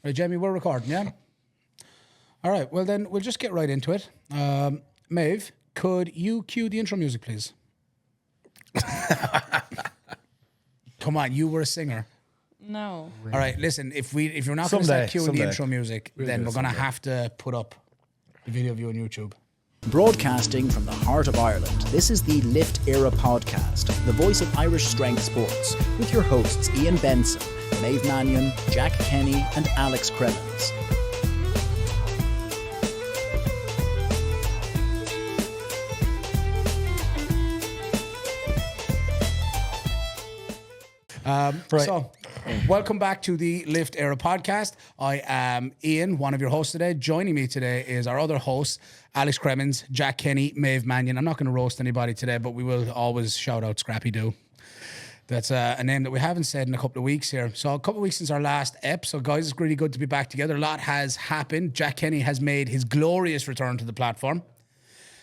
Right, Jamie, we're recording, yeah? All right, well then, we'll just get right into it. Maeve, could you cue the intro music, please? Come on, you were a singer. No. All right, listen, if you're not going to start cueing the intro music, then we're going to someday. have to put up the video of you on YouTube. Broadcasting from the heart of Ireland, this is the Lift Era podcast, the voice of Irish strength sports, with your hosts Ian Benson, Maeve Mannion, Jack Kenny, and Alex Cremens. So, welcome back to the Lift Era podcast. I am Ian, one of your hosts today. Joining me today is our other hosts, Alex Cremens, Jack Kenny, Maeve Mannion. I'm not going to roast anybody today, but we will always shout out Scrappy Doo. That's a name that we haven't said in a couple of weeks here. So a couple of weeks since our last ep. So guys, it's really good to be back together. A lot has happened. Jack Kenny has made his glorious return to the platform.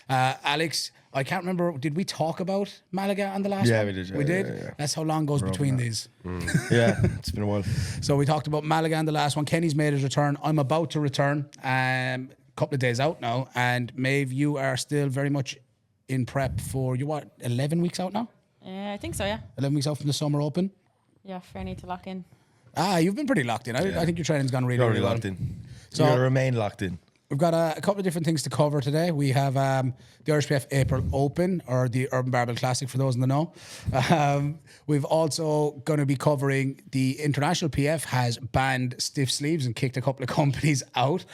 Alex, I can't remember, did we talk about Malaga on the last one? Yeah, we did. We did? Yeah. That's how long goes between these. Yeah, it's been a while. So we talked about Malaga on the last one. Kenny's made his return. I'm about to return. Couple of days out now. And Maeve, you are still very much in prep for, 11 weeks out now? I think so, yeah. 11 weeks out from the Summer Open? Yeah, fair need to lock in. You've been pretty locked in. I think your training's gone really, You're really already well. locked in. So- You gotta remain locked in. We've got a couple of different things to cover today. We have the IrishPF April Open, or the Urban Barbell Classic for those in the know. We've also going to be covering the International PF has banned stiff sleeves and kicked a couple of companies out.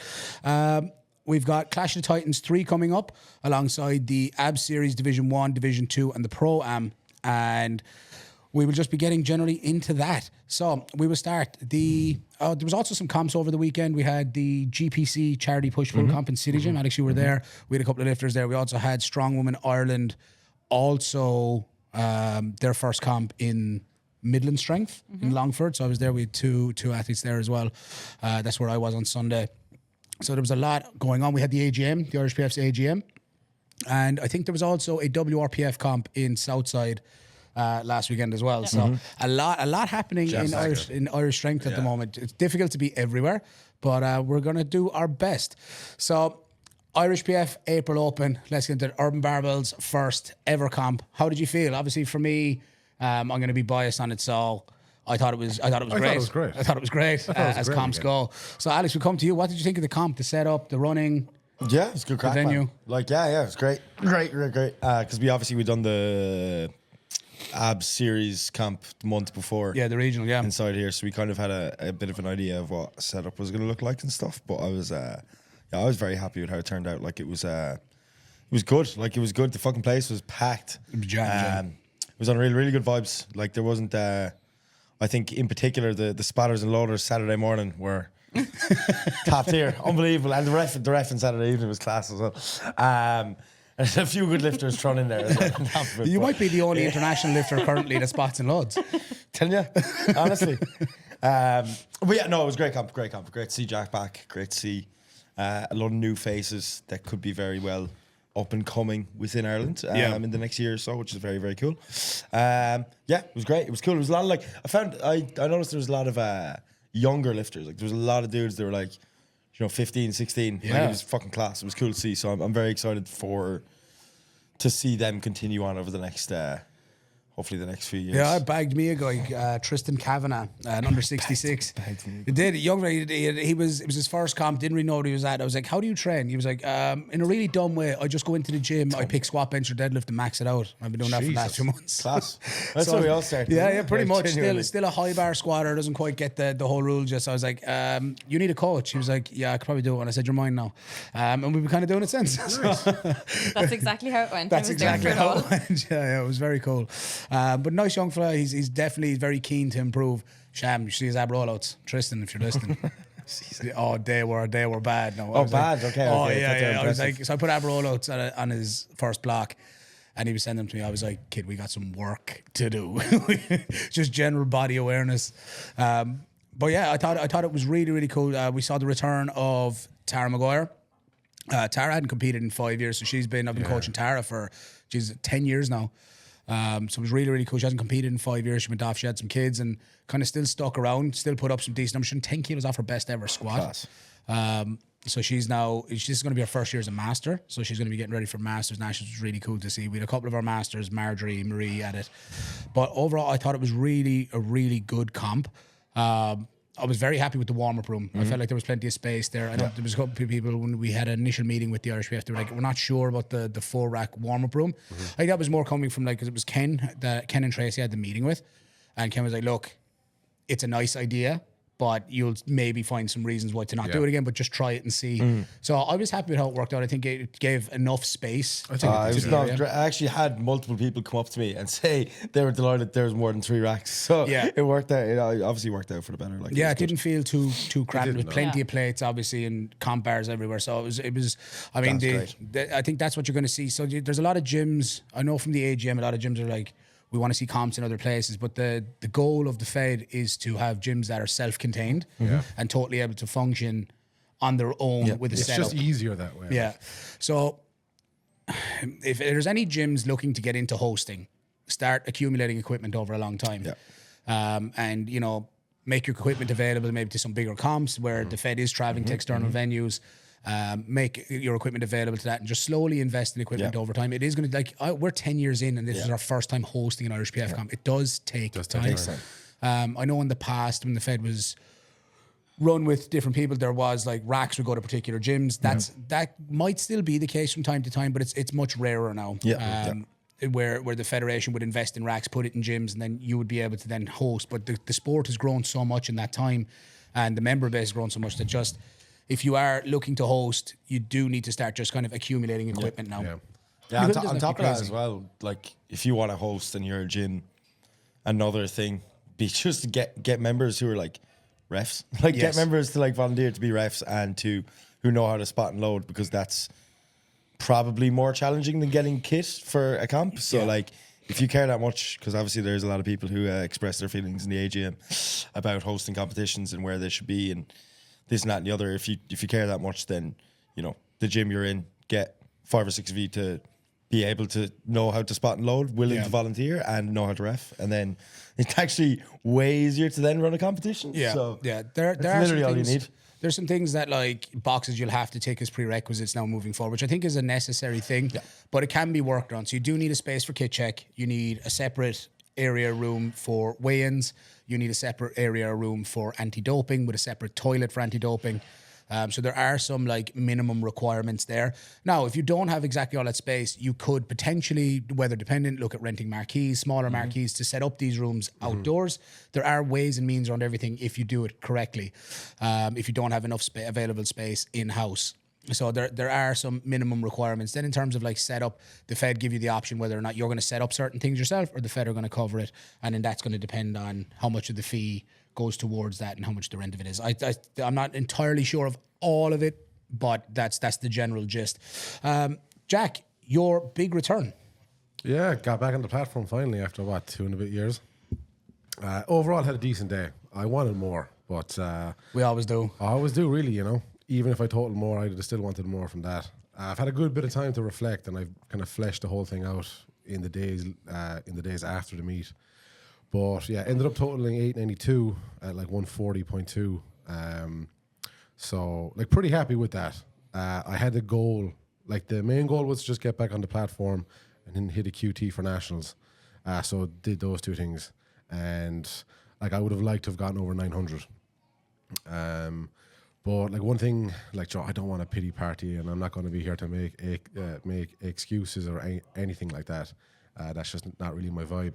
We've got Clash of the Titans 3 coming up alongside the AB Series Division 1, Division 2 and the Pro-Am. And we will just be getting generally into that. So we will start there was also some comps over the weekend. We had the GPC charity push pull comp in City Gym. Alex, you were there. We had a couple of lifters there. We also had Strong Women Ireland, also their first comp in Midland Strength in Longford. So I was there with two athletes there as well. That's where I was on Sunday. So there was a lot going on. We had the AGM, the IrishPF's AGM. And I think there was also a WRPF comp in Southside last weekend as well. So a lot happening in Irish strength at the moment. It's difficult to be everywhere, but we're going to do our best. So IrishPF April Open. Let's get into Urban Barbell's first ever comp. How did you feel? Obviously for me, I'm going to be biased on it, so I thought it was great. I thought it was great as comps go. So Alex, we come to you. What did you think of the comp, the setup, the running? Yeah, it's good crack, venue. man. Like, yeah, it's great. Great. Because we done the AB series camp the month before. Yeah, the regional, yeah. Inside here, so we kind of had a bit of an idea of what setup was going to look like and stuff. But I was very happy with how it turned out. Like it was good. Like it was good. The fucking place was packed. It was jam. It was on really good vibes. Like there wasn't. I think in particular the spatters and loaders Saturday morning were top tier, unbelievable, and the ref on Saturday evening was class as well. There's a few good lifters thrown in there as well. You might be the only international lifter currently that spots in loads. Telling you, honestly. But yeah, no, it was great camp. Great to see Jack back. Great to see a lot of new faces that could be very well up and coming within Ireland in the next year or so, which is very, very cool. It was great. It was cool. It was a lot of I noticed there was a lot of younger lifters. Like there was a lot of dudes that were like, 15, 16. Yeah. Like, it was fucking class. It was cool to see. So I'm very excited to see them continue on over the next, hopefully the next few years. Yeah, I bagged me a guy, Tristan Kavanagh, an under 66. He did. Young guy. It was his first comp. Didn't really know what he was at. I was like, "How do you train?" He was like, "In a really dumb way. I just go into the gym. I pick squat, bench, or deadlift, and max it out. I've been doing that for the last 2 months." Class. That's how we all started. Yeah, pretty much. Genuinely. Still a high bar squatter. Doesn't quite get the whole rule. Just I was like, "You need a coach." He was like, "Yeah, I could probably do it." And I said, "You're mine now." And we've been kind of doing it since. That's exactly how it went. That's I was there exactly for it how all. it went. Yeah, it was very cool. But nice young fella. He's definitely very keen to improve. Sham, you see his ab rollouts. Tristan, if you're listening. They were bad. No, I was bad. Like, Okay. Yeah. I was like, so I put ab rollouts on his first block, and he was sending them to me. I was like, kid, we got some work to do. Just general body awareness. But yeah, I thought it was really, really cool. We saw the return of Tara Maguire. Tara hadn't competed in 5 years, so I've been coaching Tara for 10 years now. So it was really, really cool. She hasn't competed in 5 years. She went off. She had some kids and kind of still stuck around, still put up some decent numbers. She's 10 kilos off her best ever squat. So she's going to be her first year as a master. So she's going to be getting ready for Masters Nationals, which was really cool to see. We had a couple of our masters, Marjorie, Marie at it. But overall, I thought it was really a really good comp. I was very happy with the warm-up room. I felt like there was plenty of space there. I know there was a couple of people when we had an initial meeting with the IrishPF, they were like, we're not sure about the 4-rack warm-up room. I think that was more coming from because it was Ken and Tracy had the meeting with. And Ken was like, look, it's a nice idea, but you'll maybe find some reasons why to not do it again, but just try it and see. So I was happy with how it worked out. I think it gave enough space. I actually had multiple people come up to me and say they were delighted there was more than 3 racks. So it worked out. It obviously worked out for the better. It didn't feel too cramped with plenty of plates, obviously, and comp bars everywhere. So it was. I mean, I think that's what you're going to see. So there's a lot of gyms. I know from the AGM, a lot of gyms are like, we want to see comps in other places, but the goal of the Fed is to have gyms that are self-contained and totally able to function on their own with a setup. It's just easier that way. Yeah. So if there's any gyms looking to get into hosting, start accumulating equipment over a long time. And, make your equipment available maybe to some bigger comps where the Fed is traveling to external venues. Make your equipment available to that and just slowly invest in equipment over time. It is going to we're 10 years in and this is our first time hosting an IrishPF comp. It does take time. I know in the past when the Fed was run with different people, there was racks would go to particular gyms. That might still be the case from time to time, but it's much rarer now. Where the federation would invest in racks, put it in gyms, and then you would be able to then host. But the sport has grown so much in that time, and the member base has grown so much that just if you are looking to host, you do need to start just kind of accumulating equipment now. On top of that as well, if you want to host and you're a gym, another thing be just to get members who are refs, get members to volunteer to be refs and who know how to spot and load, because that's probably more challenging than getting kit for a comp. So if you care that much, because obviously there's a lot of people who express their feelings in the AGM about hosting competitions and where they should be and this and that and the other. If you care that much, then the gym you're in, get 5 or 6 of you to be able to know how to spot and load, willing to volunteer and know how to ref, and then it's actually way easier to then run a competition. There are literally all you need. There's some things that boxes you'll have to take as prerequisites now moving forward, which I think is a necessary thing, but it can be worked on. So you do need a space for kit check. You need a separate area room for weigh-ins. You need a separate area room for anti-doping with a separate toilet for anti-doping. So there are some minimum requirements there. Now, if you don't have exactly all that space, you could potentially, weather dependent, look at renting marquees, smaller marquees to set up these rooms outdoors. There are ways and means around everything if you do it correctly. If you don't have enough available space in-house. So there are some minimum requirements. Then in terms of setup, the Fed give you the option whether or not you're going to set up certain things yourself or the Fed are going to cover it. And then that's going to depend on how much of the fee goes towards that and how much the rent of it is. I'm not entirely sure of all of it, but that's the general gist. Jack, your big return. Yeah, got back on the platform finally after 2 and a bit years. Overall had a decent day. I wanted more, but we always do. I always do, really, Even if I totaled more, I still wanted more from that. I've had a good bit of time to reflect, and I've kind of fleshed the whole thing out in the days after the meet. But yeah, ended up totaling 892 at 140.2. So pretty happy with that. I had a goal, the main goal was just get back on the platform and then hit a QT for nationals. So did those 2 things, and I would have liked to have gotten over 900. But one thing, Joe, I don't want a pity party, and I'm not going to be here to make excuses or anything like that. That's just not really my vibe.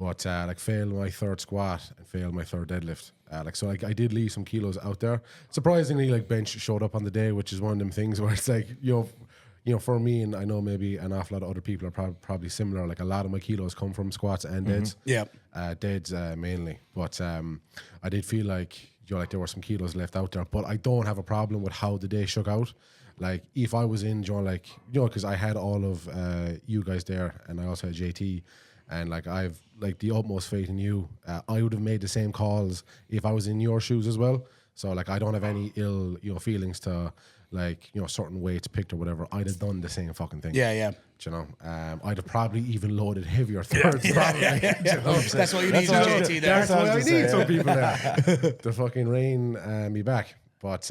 But failed my 3rd squat and failed my 3rd deadlift. So I did leave some kilos out there. Surprisingly, bench showed up on the day, which is one of them things where it's for me, and I know maybe an awful lot of other people are probably similar. A lot of my kilos come from squats and deads. Deads mainly. But I did feel there were some kilos left out there, but I don't have a problem with how the day shook out. If I was in, because I had all of you guys there, and I also had JT, and I've the utmost faith in you. I would have made the same calls if I was in your shoes as well. So like I don't have any ill, feelings to like, certain weights picked or whatever. I'd have done the same fucking thing. Yeah. Do you know, I'd have probably even loaded heavier thirds. Probably. That's what you need, JT. There. That's why I need some people there to fucking rein me back. But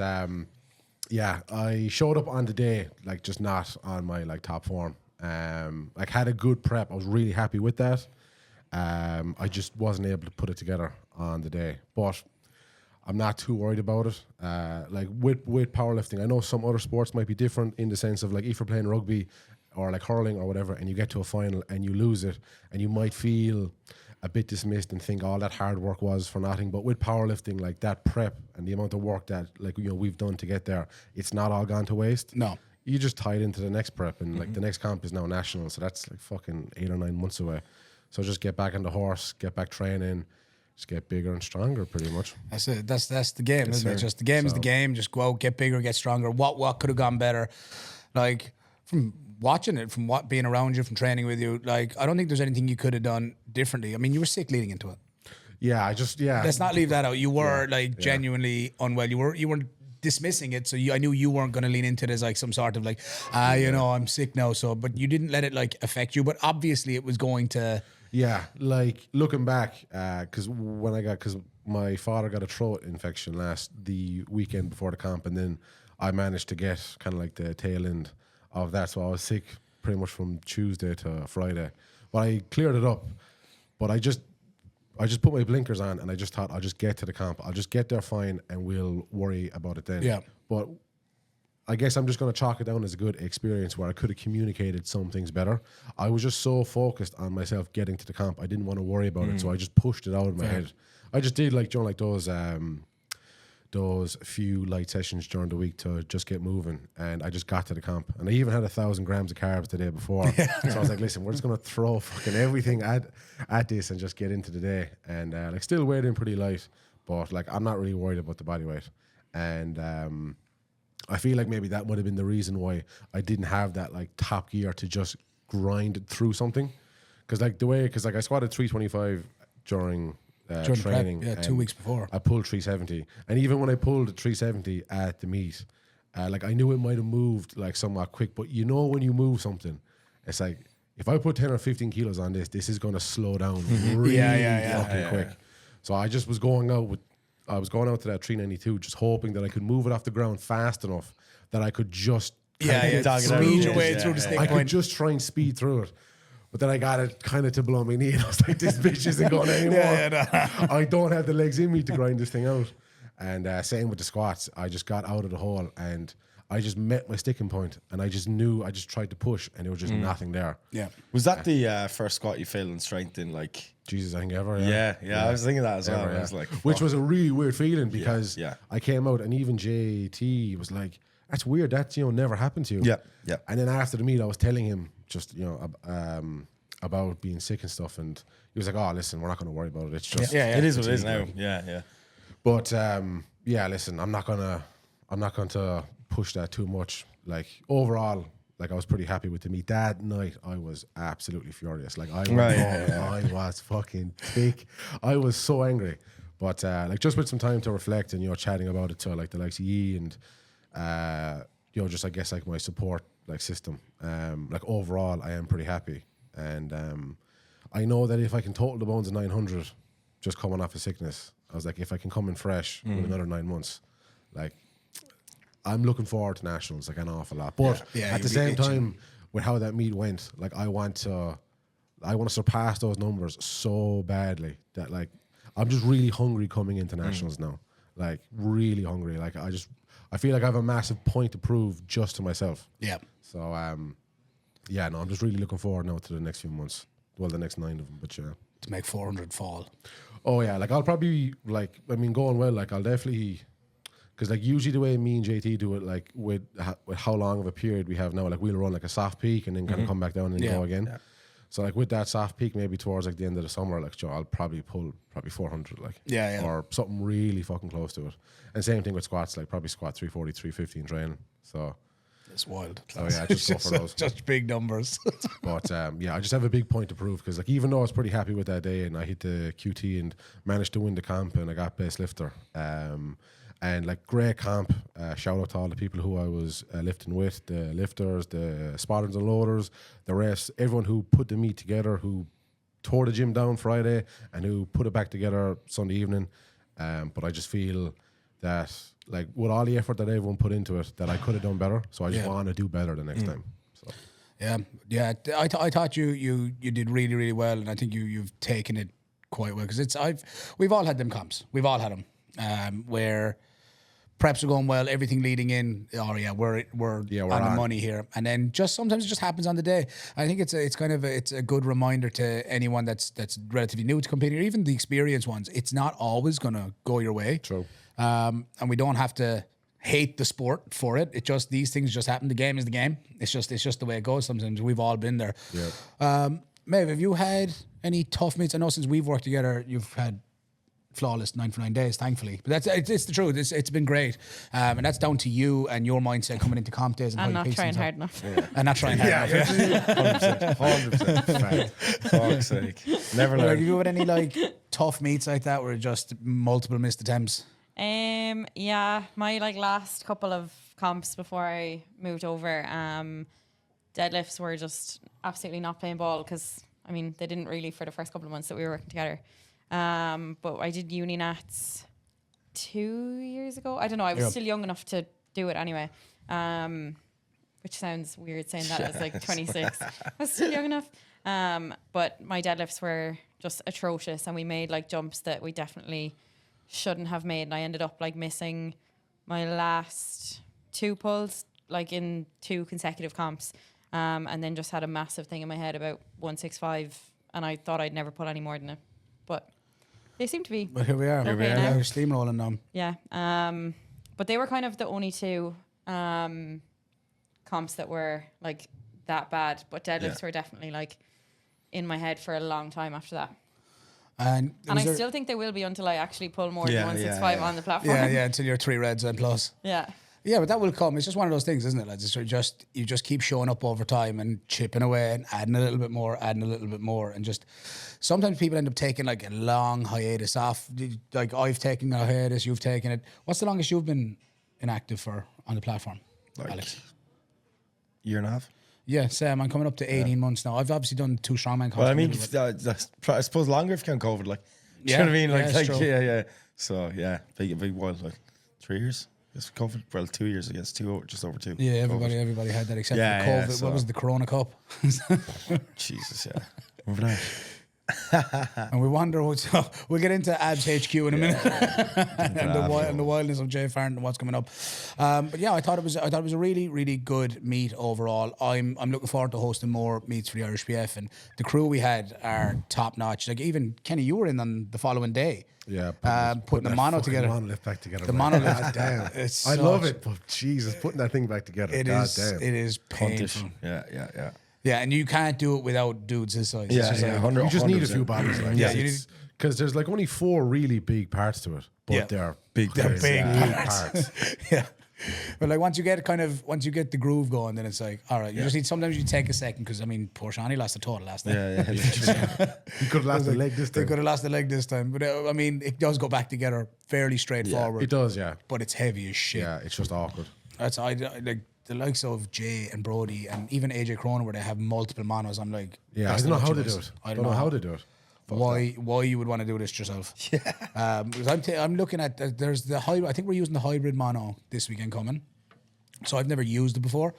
yeah, I showed up on the day like just not on my like top form. Like had a good prep. I was really happy with that. I just wasn't able to put it together on the day, but I'm not too worried about it. Like with powerlifting, I know some other sports might be different in the sense of like if you're playing rugby or like hurling or whatever, and you get to a final and you lose it, and you might feel a bit dismissed and think all that hard work was for nothing. But with powerlifting, like that prep and the amount of work that like we've done to get there, it's not all gone to waste. No. You just tie it into the next prep, and like the next comp is now national, so that's like fucking 8 or 9 months away. So just get back on the horse, get back training, just get bigger and stronger, pretty much. That's it. That's the game, isn't it? Just the game is the game. Just go out, get bigger, get stronger. What could have gone better? Like from watching it, from being around you, from training with you, like I don't think there's anything you could have done differently. I mean, you were sick leading into it. Yeah, Let's not leave that out. You were genuinely unwell. You weren't dismissing it, so I knew you weren't going to lean into it as like some sort of like, I'm sick now. So, but you didn't let it like affect you. But obviously, it was going to. Yeah, like looking back, because my father got a throat infection the weekend before the comp, and then I managed to get kind of like the tail end of that. So I was sick pretty much from Tuesday to Friday, but I cleared it up. But I just put my blinkers on, and I just thought I'll just get to the comp. I'll just get there fine, and we'll worry about it then. Yeah. But I guess I'm just going to chalk it down as a good experience where I could have communicated some things better. I was just so focused on myself getting to the comp, I didn't want to worry about it, so I just pushed it out of my head. I just did like those few light sessions during the week to just get moving, and I just got to the comp. And I even had 1,000 grams of carbs the day before. So I was like, listen, we're just going to throw fucking everything at this and just get into the day. And like still weighed in pretty light, but like I'm not really worried about the body weight. And I feel like maybe that would have been the reason why I didn't have that like top gear to just grind through something. Because I squatted 325 during training. Prep, 2 weeks before. I pulled 370. And even when I pulled 370 at the meet, like I knew it might have moved like somewhat quick, but when you move something, it's like, if I put 10 or 15 kilos on this is going to slow down really fucking quick. So I just was going out to that 392 just hoping that I could move it off the ground fast enough that I could just speed your way through the stick I point. could just try and speed through it. But then I got it kind of to below my knee, and I was like, this bitch isn't going anymore. I don't have the legs in me to grind this thing out. And same with the squats. I just got out of the hole, and I just met my sticking point, and I just knew, I just tried to push, and there was just nothing there. Yeah. Was that the first squat you failed in strength in like? Jesus, I think ever. Yeah. I was thinking that as well. Ever, I was like, which fuck. was a really weird feeling because Yeah. I came out, and even JT was like, that's weird. That's, never happened to you. Yeah. And then after the meet, I was telling him just, about being sick and stuff, and he was like, "Oh, listen, we're not going to worry about it. It's just It is what it is now. Yeah. But listen, I'm not going to push that too much. Like overall, like I was pretty happy with the meet. That night, I was absolutely furious. Like I was fucking thick. I was so angry. But like just with some time to reflect and chatting about it to like the likes of Yi and just I guess like my support like system. Like overall, I am pretty happy. And I know that if I can total the bones of 900 just coming off of sickness, I was like, if I can come in fresh with another 9 months, like I'm looking forward to nationals like an awful lot. But at the same time, with how that meet went, like I want to surpass those numbers so badly that like I'm just really hungry coming into nationals now. Like really hungry. Like I feel like I have a massive point to prove just to myself. Yeah. So I'm just really looking forward now to the next few months. Well, the next 9 of them, but yeah. To make 400 fall. Oh yeah, like I'll probably going well. Like I'll definitely, because like usually the way me and JT do it, like with how long of a period we have now, like we'll run like a soft peak and then kind of come back down and go again. Yeah. So like with that soft peak, maybe towards like the end of the summer, like I'll probably pull 400, like or something really fucking close to it. And same thing with squats, like probably squat 340, 350 in training. So. It's wild. Oh yeah, just go for those. Just big numbers. But I just have a big point to prove because like even though I was pretty happy with that day and I hit the QT and managed to win the comp and I got best lifter, And like great camp. Shout out to all the people who I was lifting with, the lifters, the spotters and loaders, the rest, everyone who put the meet together, who tore the gym down Friday and who put it back together Sunday evening. But I just feel that, like, with all the effort that everyone put into it, that I could have done better. So I just want to do better the next time. So. Yeah. I thought you did really, really well, and I think you've taken it quite well, because we've all had them comps. We've all had them where preps are going well, everything leading in. Oh yeah, we're on the money here, and then just sometimes it just happens on the day. I think it's a good reminder to anyone that's relatively new to competing, or even the experienced ones. It's not always gonna go your way. True. And we don't have to hate the sport for it. It just, these things just happen. The game is the game. It's just the way it goes. Sometimes we've all been there. Yeah. Maeve, have you had any tough meets? I know since we've worked together, you've had flawless 9 for 9 days, thankfully. But it's the truth. It's been great, and that's down to you and your mindset coming into comp days. And not trying hard enough. And not trying hard enough. 100%. Fuck's sake. Never Like, learn. have you had any like tough meets like that where just multiple missed attempts? Yeah, my like last couple of comps before I moved over, deadlifts were just absolutely not playing ball, because I mean they didn't really for the first couple of months that we were working together. But I did uni nats 2 years ago. I don't know. I was still young enough to do it anyway. Which sounds weird saying that as like 26. I was still young enough. But my deadlifts were just atrocious, and we made like jumps that we definitely shouldn't have made. And I ended up like missing my last 2 pulls like in 2 consecutive comps. And then just had a massive thing in my head about 165, and I thought I'd never pull any more than it. But they seem to be. But here we are. Okay, Now now. we're steamrolling them. Yeah. But they were kind of the only 2 comps that were like that bad. But deadlifts were definitely like in my head for a long time after that. And I still think they will be until I actually pull more than 165 on the platform. Yeah, until you're 3 reds and plus. Yeah. Yeah, but that will come. It's just one of those things, isn't it? Like, you just keep showing up over time and chipping away and adding a little bit more, and just sometimes people end up taking like a long hiatus off. Like I've taken a hiatus, you've taken it. What's the longest you've been inactive for on the platform, Like, Alex? Year and a half. Yeah, Sam. I'm coming up to 18 months now. I've obviously done 2 strongman comps. Well, I mean, I suppose longer if you count COVID. Like, do you know what I mean? Yeah, it's true. Yeah. So yeah, big while, like 3 years. Yes, COVID. Well, 2 years, I guess. Just over 2. Yeah, COVID. everybody had that except Yeah, for yeah, COVID. so- What was it, the Corona Cup? Jesus, yeah. Remember that? And we wonder what. We'll get into Abs HQ in a minute, and the wildness of Jay Farron and what's coming up. But yeah, I thought it was a really, really good meet overall. I'm looking forward to hosting more meets for the Irish PF, and the crew we had are top notch. Like even Kenny, you were in on the following day. Yeah, putting the that mono fucking together. monolith back together. The man. monolith. God damn. It's I love such- it, but Jesus, putting that thing back together. It God is. damn. It is Puntish. painful. Yeah. Yeah, and you can't do it without dudes his size. Yeah, It's just yeah, like- 100. You just need a 100%. few bodies. Like, Yeah, you need- because there's like only 4 really big parts to it, but Yeah. they're Big They're parts, big yeah. parts. Yeah. But like once you get the groove going, then it's like, all right, you just need, sometimes you take a second, because I mean, poor Shani lost a total last time. Yeah. you could have lost a leg this They time. could have lost the leg this time. But I mean, it does go back together fairly straightforward. It does, yeah. But it's heavy as shit. Yeah, it's just awkward. That's I like the likes of Jay and Brody and even AJ Cronin, where they have multiple monos. I'm like, Yeah, I best don't know of luck how to to you do guys. it. I don't know how to do it. Why you would want to do this yourself? Yeah. Because I'm looking at there's the hybrid. I think we're using the hybrid mono this weekend coming. So I've never used it before.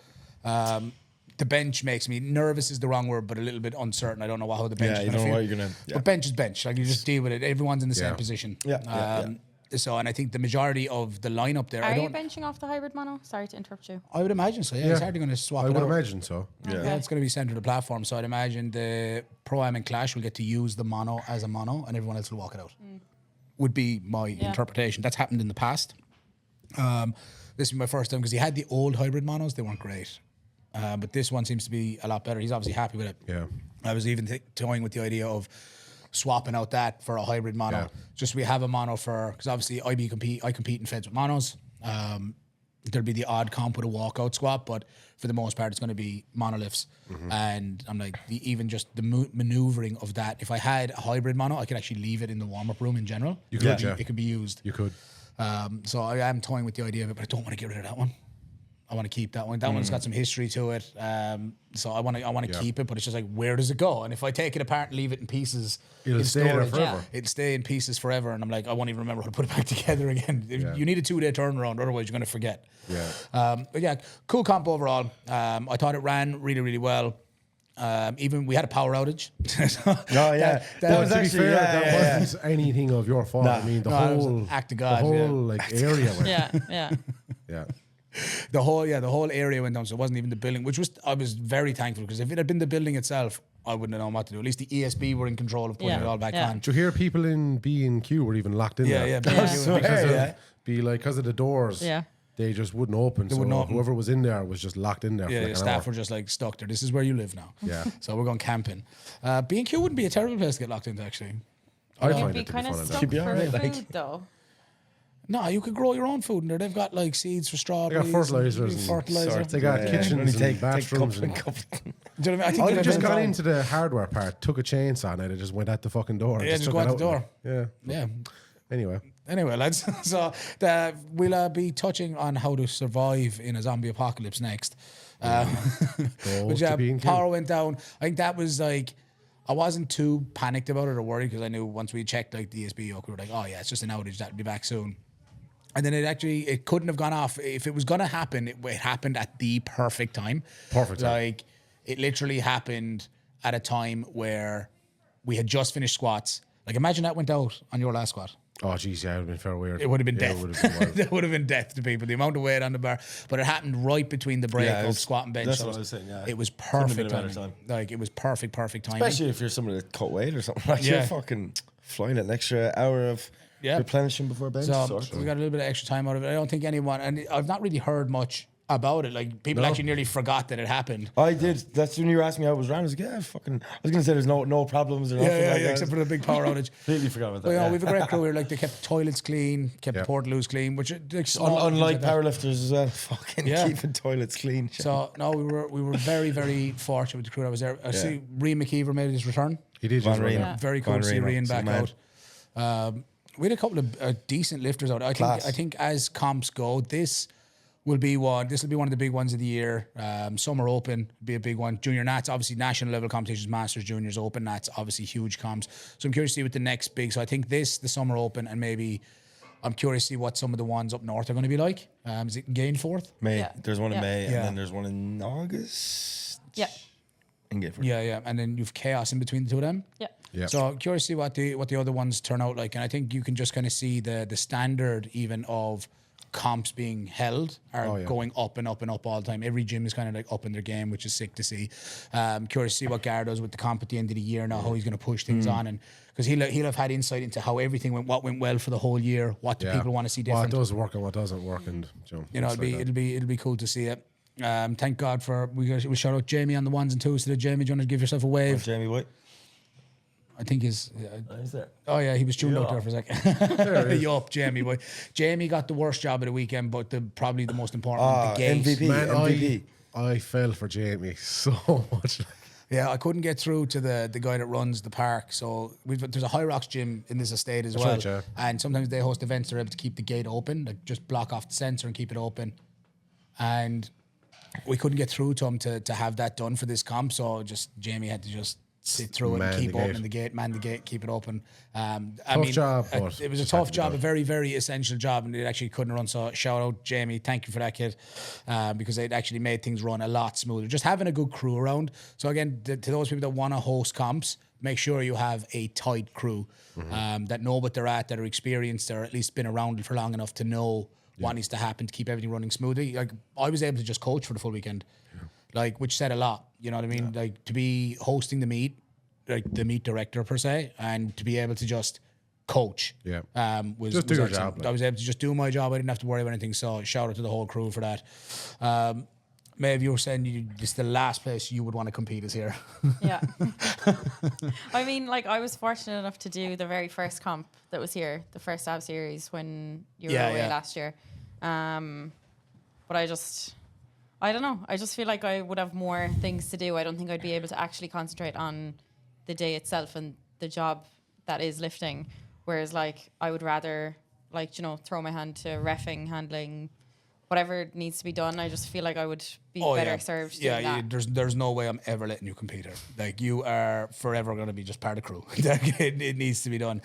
The bench makes me nervous is the wrong word, but a little bit uncertain. I don't know how the bench Yeah, is you going to don't know feel. what you're gonna- yeah. But bench is bench. Like you just deal with it. Everyone's in the same Yeah. position. Yeah. So, and I think the majority of the lineup there, Are you benching off the hybrid mono? Sorry to interrupt you. I would imagine so. Yeah, Yeah. it's hardly going to swap I it would out. imagine so. Yeah, it's going to be centered to the platform. So I'd imagine the Pro-Am and Clash will get to use the mono as a mono, and everyone else will walk it out. Would be my interpretation. That's happened in the past. This is my first time because he had the old hybrid monos. They weren't great. But this one seems to be a lot better. He's obviously happy with it. Yeah. I was even toying with the idea of swapping out that for a hybrid mono. Yeah. Just we have a mono for, because obviously I compete in feds with monos. There'll be the odd comp with a walkout squat, but for the most part, it's going to be monoliths. And I'm like, even just the maneuvering of that. If I had a hybrid mono, I could actually leave it in the warm up room in general. You could, It could be used. You could. So I am toying with the idea of it, but I don't want to get rid of that one. I want to keep that one. That one's got some history to it. So I want to keep it, but it's just like, where does it go? And if I take it apart and leave it in pieces, It'll in stay there storage, forever. it'll stay in pieces forever. And I'm like, I won't even remember how to put it back together again. You need a 2-day turnaround, otherwise you're going to forget. Yeah. But yeah, cool comp overall. I thought it ran really, really well. Even we had a power outage. Oh yeah, that was To be actually fair, yeah, that yeah, wasn't anything of your fault. I mean, the No, it was whole an act of God, the whole yeah. like area went. Yeah. Yeah. The whole area went down. So it wasn't even the building, I was very thankful, because if it had been the building itself, I wouldn't have known what to do. At least the ESB were in control of putting Yeah, it all back yeah. on. Did you hear people in B&Q were even locked in there? Yeah. Because of the doors. Yeah. They just wouldn't open. wouldn't open. Whoever was in there was just locked in there. Yeah, for the like an staff hour. were just like stuck there. This is where you live now. Yeah. So we're going camping. B&Q wouldn't be a terrible place to get locked into, actually. I You'd find be it to be kind of fun. stuck You'd be for alright, food like. though. No, you could grow your own food in there. They've got like seeds for strawberries. fertilizers and fertilizer. They got kitchens Only and take bathrooms. couple And and couple. Do you know what I mean? I I'd think have they've just been gone fine. into the hardware part, took a chainsaw, and I just went at the fucking door. And Yeah, just took go it out the door. Yeah. Yeah. Anyway, Lads. So we'll be touching on how to survive in a zombie apocalypse next. go But yeah, to B&Q. power went down. I think that was like, I wasn't too panicked about it or worried, because I knew once we checked like the ESB, we were like, oh yeah, it's just an outage, that'll be back soon. And then it couldn't have gone off. If it was going to happen, it happened at the perfect time. Perfect time. Like, it literally happened at a time where we had just finished squats. Like, imagine that went out on your last squat. oh geez, yeah, it would have been fair weird. It would have been Yeah, death. it would have been wild. That would have been death to people. The amount of weight on the bar, but it happened right between the break Yeah, it of was- squat and bench. that's So what I was saying, yeah. It was Couldn't have been perfect a better timing. time. Like, it was perfect timing. Especially if you're someone that cut weight or something like Yeah. you're fucking flying an extra hour of replenishing before bench. So we got a little bit of extra time out of it. I don't think anyone, and I've not really heard much about it. Like, people actually nearly forgot that it happened. I did. That's when you were asking me how it was ran. I was like, yeah, fucking. I was gonna say there's no problems or nothing. like that. except for the big power outage. Completely forgot about that. But, you know, yeah. we have a great crew here. Like, they kept toilets clean, kept Yeah. the portaloos clean, which like, small things Unlike like that. powerlifters as well, fucking Yeah. keeping toilets clean. So no, we were very, very fortunate with the crew that was there. I see Reen McKeever made his return. He did Van just run Reen. there. Very cool Van to see Reen, Reen so back mad. out. We had a couple of decent lifters out. I Class. think as comps go, this will be one. This will be one of the big ones of the year. Summer Open will be a big one. Junior Nats, obviously national level competitions, Masters, Juniors, Open Nats, obviously huge comps. So I'm curious to see what the next big. So I think the Summer Open, and maybe I'm curious to see what some of the ones up north are going to be like. Is it in Gainforth? May. Yeah. There's one in Yeah. May, Yeah. and then there's one in August. Yeah. In Gifford. Yeah. And then you've chaos in between the two of them. Yeah. Yeah. So I'm curious to see what the other ones turn out like. And I think you can just kind of see the standard even of comps being held are going up and up and up all the time. Every gym is kind of like up in their game, which is sick to see. Curious to see what Gar does with the comp at the end of the year now, how he's going to push things on, and because he'll have had insight into how everything what went well for the whole year, what do people want to see different. What does work and what doesn't work, and You know, it'll be cool to see it. Thank God for we shout out Jamie on the ones and twos today. Jamie, do you want to give yourself a wave? Jamie White. I think his. Is there? Oh yeah, he was tuned out there for a second. Yup, Jamie boy. Jamie got the worst job of the weekend, but probably the most important one, the gate. MVP. Man, MVP. I fell for Jamie so much. Yeah, I couldn't get through to the guy that runs the park. So there's a High Rocks gym in this estate as well. right, yeah. And sometimes they host events, they're able to keep the gate open, like just block off the sensor and keep it open. And we couldn't get through to him to have that done for this comp. So Jamie had to just sit through it Man and keep the gate. opening the gate, man the gate, keep it open. Tough job, but it was a just had tough to be job, done. a very, very essential job, and it actually couldn't run. So shout out, Jamie, thank you for that, kid, because it actually made things run a lot smoother. Just having a good crew around. So again, to those people that want to host comps, make sure you have a tight crew that know what they're at, that are experienced, or at least been around for long enough to know what needs to happen to keep everything running smoothly. Like, I was able to just coach for the full weekend, like, which said a lot. You know what I mean? Like, to be hosting the meet, like the meet director per se, and to be able to just coach. Yeah. Was Just was do your excellent. job, like. I was able to just do my job. I didn't have to worry about anything. So shout out to the whole crew for that. Maeve, you were saying this is the last place you would want to compete is here. Yeah. I mean, like, I was fortunate enough to do the very first comp that was here, the first Ab series when you were away last year. But I don't know. I just feel like I would have more things to do. I don't think I'd be able to actually concentrate on the day itself and the job that is lifting. Whereas, like, I would rather like, you know, throw my hand to reffing, handling, whatever needs to be done. I just feel like I would be better served doing that. There's no way I'm ever letting you compete here. Like, you are forever going to be just part of the crew. Like, it needs to be done.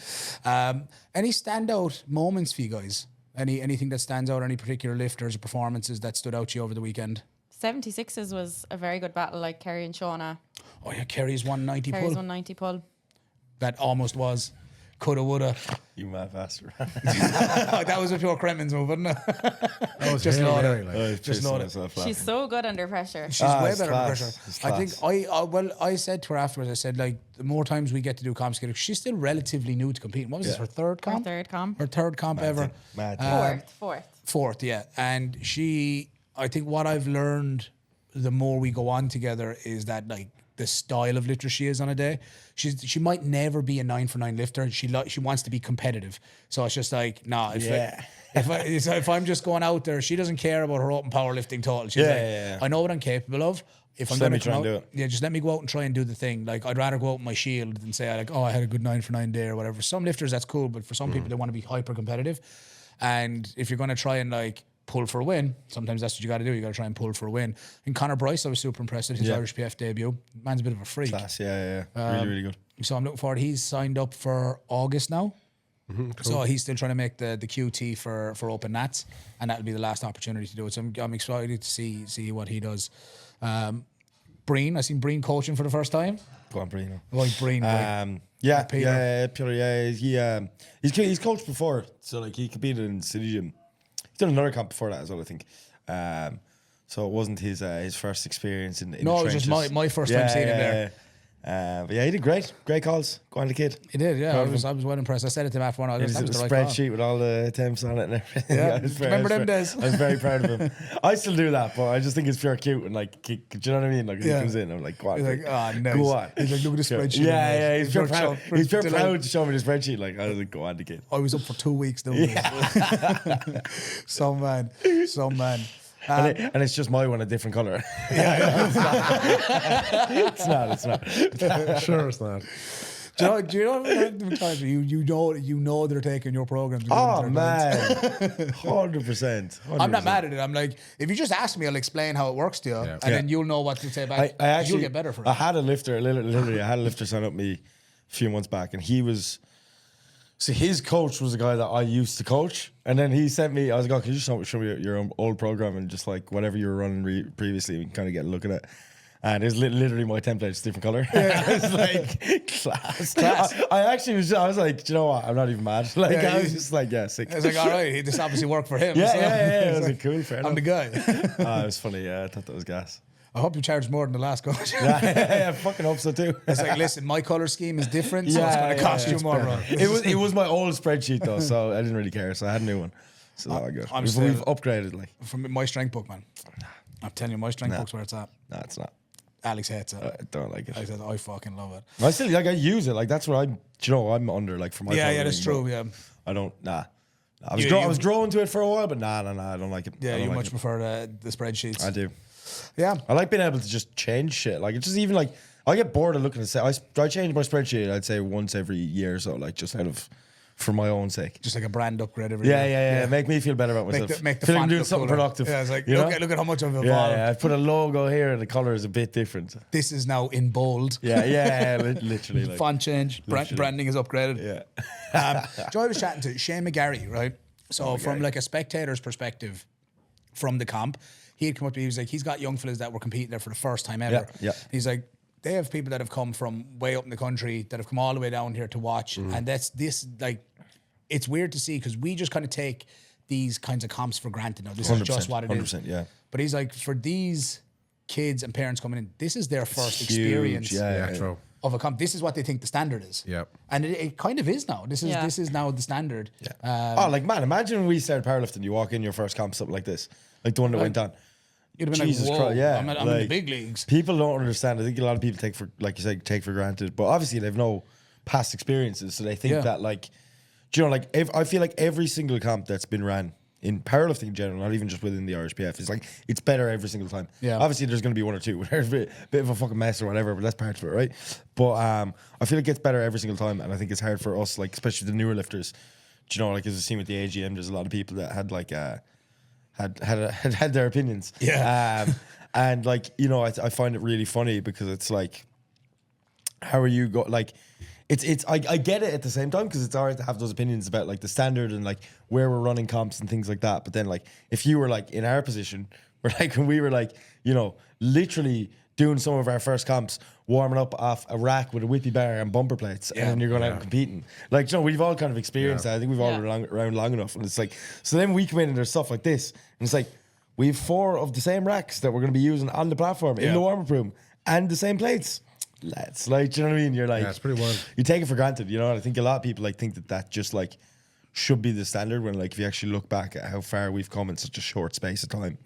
Any standout moments for you guys? Anything that stands out? Any particular lifters or performances that stood out to you over the weekend? 76s was a very good battle, like Kerry and Shauna. Oh yeah, Kerry's 190 Kerry's pull. 190 pull. That almost was. Coulda, woulda. You mad bastard. That was a pure Kremlin's move, wasn't it? That was Just Hail know Mary, that. like. Just know that. She's so good under pressure. She's way it's better under class. pressure. It's I think class. I said to her afterwards, I said, like, the more times we get to do comps together, she's still relatively new to competing. What was this, her third Our comp? third comp. Her third comp ever. Mad. Fourth. Yeah. And I think what I've learned the more we go on together is that, like, the style of lifter she is on a day, she might never be a 9 for 9 lifter. She wants to be competitive. So it's just like, nah, if I'm just going out there, she doesn't care about her open powerlifting total. She's I know what I'm capable of. If I'm Just let going me to try come and out, do it. just let me go out and try and do the thing. Like, I'd rather go out with my shield than say, like, oh, I had a good 9 for 9 day or whatever. For some lifters, that's cool, but for some people, they want to be hyper competitive. And if you're going to try and, like, pull for a win, sometimes that's what you got to do. You got to try and pull for a win. And Connor Bryce, I was super impressed with his IrishPF debut. Man's a bit of a freak. Class, yeah. Really, really good. So I'm looking forward. He's signed up for August now. Cool. So he's still trying to make the QT for Open Nats, and that'll be the last opportunity to do it. So I'm excited to see what he does. Breen, I seen Breen coaching for the first time. Go on, Brino. Like Breen, Peter. He's coached before, so like he competed in City Gym. He's done another comp before that as well, I think. So it wasn't his first experience in no, the it was just trenches. my first time seeing him there. But yeah, he did great. Great calls. Go on, the kid. He did, yeah. Proud I of was well impressed. I said it to him after one. I His was, that was the right spreadsheet with all the attempts on it and everything. Yeah. I was Remember them days? I was very proud of him. I still do that, but I just think it's pure cute and like, do you know what I mean? Like, he comes in, I'm like, go on. He's like, nice. Go on. He's like, look at the spreadsheet. Yeah, he's pure proud. He's pure delighted. proud to show me the spreadsheet. Like, I was like, go on, the kid. I was up for 2 weeks doing this. Some man. And it's just my one a different colour. It's not. Sure, it's not. Do you know you know they're taking your program? Oh man, 100%. I'm not mad at it. I'm like, if you just ask me, I'll explain how it works to you, and then you'll know what to say back. I actually you'll get better for it. I had a lifter, literally, I had a lifter sign up me a few months back, and he was. So his coach was a guy that I used to coach, and then he sent me. I was like, "Oh, can you just show me your old program and just like whatever you were running previously, we can kind of get a look at it." And it's literally my template, it's a different color. I was like, class. I was like, do you know what? I'm not even mad. Like, I was just like, yeah, sick. I was like, all right, this obviously worked for him. Yeah. It was like, cool, fair enough. I'm the guy. It was funny. Yeah, I thought that was gas. I hope you charged more than the last coach. Yeah, I fucking hope so too. It's like, listen, my color scheme is different, so it's going to cost you more, bro. It was my old spreadsheet though, so I didn't really care. So I had a new one. So that was good. We've upgraded, like from my strength book, man. I'm telling you, my strength book's where it's at. No, it's not. Alex hates it. I don't like it. I said, I fucking love it. I still like I use it. Like that's what I'm under. Like for my that's true. Yeah, I don't. Nah. I was growing to it for a while, but nah. I don't like it. Yeah, you like much prefer the spreadsheets. I do. Yeah, I like being able to just change shit. Like it's just even like I get bored of looking at. I change my spreadsheet. I'd say once every year or so. Like just out of. For my own sake. Just like a brand upgrade every year. Yeah. Make me feel better about myself. Make the feel like I'm font doing look something cooler. productive. Yeah, it's like, you know? look at how much I've evolved. Yeah, I put a logo here and the colour is a bit different. This is now in bold. Yeah, literally. Like, Font change. Branding is upgraded. Yeah. Joe, I was chatting to Shane McGarry, right? So from like a spectator's perspective from the comp, he had come up to me, he was like, he's got young fellas that were competing there for the first time ever. Yeah. He's like, they have people that have come from way up in the country that have come all the way down here to watch. And it's weird to see because we just kind of take these kinds of comps for granted now. This is just what it is. 100%, yeah. But he's like, for these kids and parents coming in, this is their first huge, experience Yeah, true. of a comp. This is what they think the standard is. Yep. And it kind of is now. This is now the standard. Yeah. Like, man, imagine when we started powerlifting, you walk in your first comp, something like this, like the one that went on. You'd have been Jesus like, whoa, Christ, yeah. I'm in the big leagues. People don't understand. I think a lot of people take for granted, but obviously they've no past experiences, so they think that like, do you know, like I feel like every single comp that's been ran in powerlifting in general, not even just within the IrishPF, it's like it's better every single time. Yeah. Obviously, there's going to be one or two where it's a bit of a fucking mess or whatever, but that's part of it, right? But I feel it gets better every single time, and I think it's hard for us, like especially the newer lifters. do you know, like as I've seen with the AGM, there's a lot of people that had like had their opinions. Yeah. And like, you know, I find it really funny because it's like, how are you like? I get it at the same time because it's alright to have those opinions about like the standard and like where we're running comps and things like that. But then like if you were like in our position, where like when we were like, you know, literally doing some of our first comps, warming up off a rack with a whippy bar and bumper plates, and then you're going out and competing. Like, you know, we've all kind of experienced that. I think we've all been around long enough, and it's like, so then we come in and there's stuff like this, and it's like we have 4 of the same racks that we're going to be using on the platform in the warm-up room, and the same plates. Let's like, do you know what I mean? You're like, it's pretty wild. You take it for granted, you know. And I think a lot of people like think that just like should be the standard when like if you actually look back at how far we've come in such a short space of time.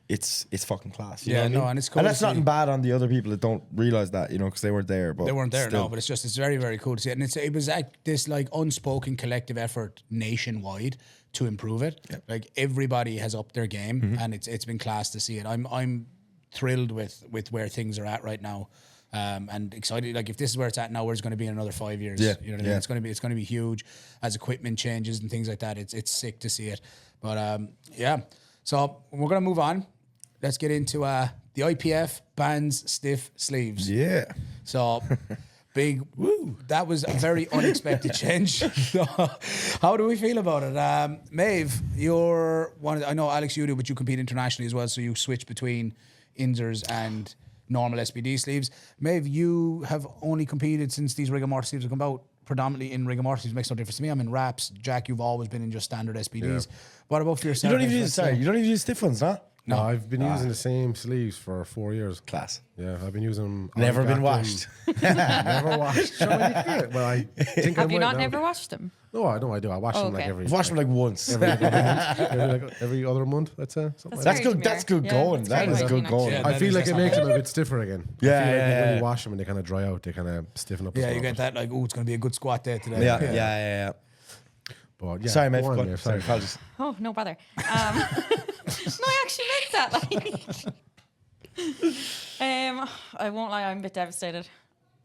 It's fucking class. You know what I mean? and it's cool. And that's nothing bad on the other people that don't realize that, you know, because they weren't there. But they weren't there, still. no. But it's very, very cool to see it, and it was like this like unspoken collective effort nationwide to improve it. Like everybody has upped their game, and it's been class to see it. I'm thrilled with where things are at right now, and excited. Like if this is where it's at now, where it's going to be in another 5 years. Yeah. You know what I mean? It's going to be huge as equipment changes and things like that. It's sick to see it. But so we're going to move on. Let's get into the IPF bands stiff sleeves. Yeah. So big woo. That was a very unexpected change. How do we feel about it? Maeve, you're one of the, I know Alex you do, but you compete internationally as well, so you switch between Inzers and normal SBD sleeves. Maeve, you have only competed since these rigor mortis sleeves have come out, predominantly in rigor mortis. Makes no difference to me. I'm in wraps. Jack, you've always been in just standard SBDs. What about for yourself? You don't even use stiff ones, huh? No, I've been using the same sleeves for 4 years. Class. Yeah, I've been using them. Never been washed. Never washed. Well, I think Have I you might not now. never washed them? No, I do. I wash them like okay. every. I've washed them like once. every other month. That's something. That's Like very That's good demure. going. That's That very is good hygiene, going. actually. I that feel is- like it that's makes not them a bit stiffer again. Yeah, I feel like yeah, when yeah. you wash them and they kind of dry out, they kind of stiffen up. Yeah, as you well. get that like, oh, it's going to be a good squat day today. Yeah. But yeah, Sorry, go mate. on, Go on. Maeve, Sorry, apologies. Oh, no bother. No, I actually meant that. I won't lie, I'm a bit devastated.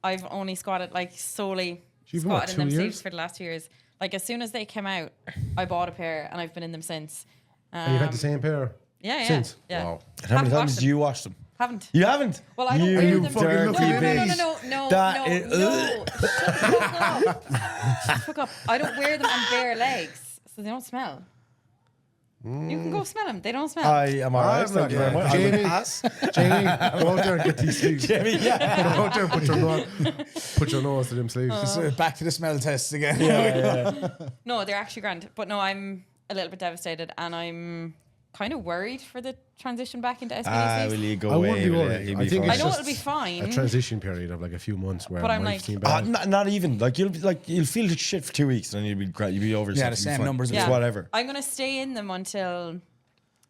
I've only squatted like solely You've been, what, squatted in 2 them years? sleeves for the last 2 years. Like as soon as they came out, I bought a pair and I've been in them since. And you've had the same pair Yeah. since? Yeah. Wow. And how many Haven't times washed did you wash them? Haven't. You haven't? Well, I don't You wear them. fucking dirty lucky bitch. No. That is- Fuck up. I don't wear them on bare legs, so they don't smell. You can go smell them. They don't smell. I am alright. I'm Thank you very not- much. I would Jamie. pass. Jamie, go out there and get these sleeves. Jamie, yeah. Go out there and put your nose to them sleeves. So back to the smell tests again. No, they're actually grand. But no, I'm a little bit devastated, and I'm kind of worried for the transition back into SBD Will sleeves. you go I away? wouldn't be will you? worried. You'll I be think fine. I it's know just it'll be fine. a transition period of like a few months where But I'm my like- team Not even like you'll feel the shit for 2 weeks, and then you'll be great. You'll be over. Yeah, yourself, the you'll be same fine. numbers. It's whatever. I'm gonna stay in them until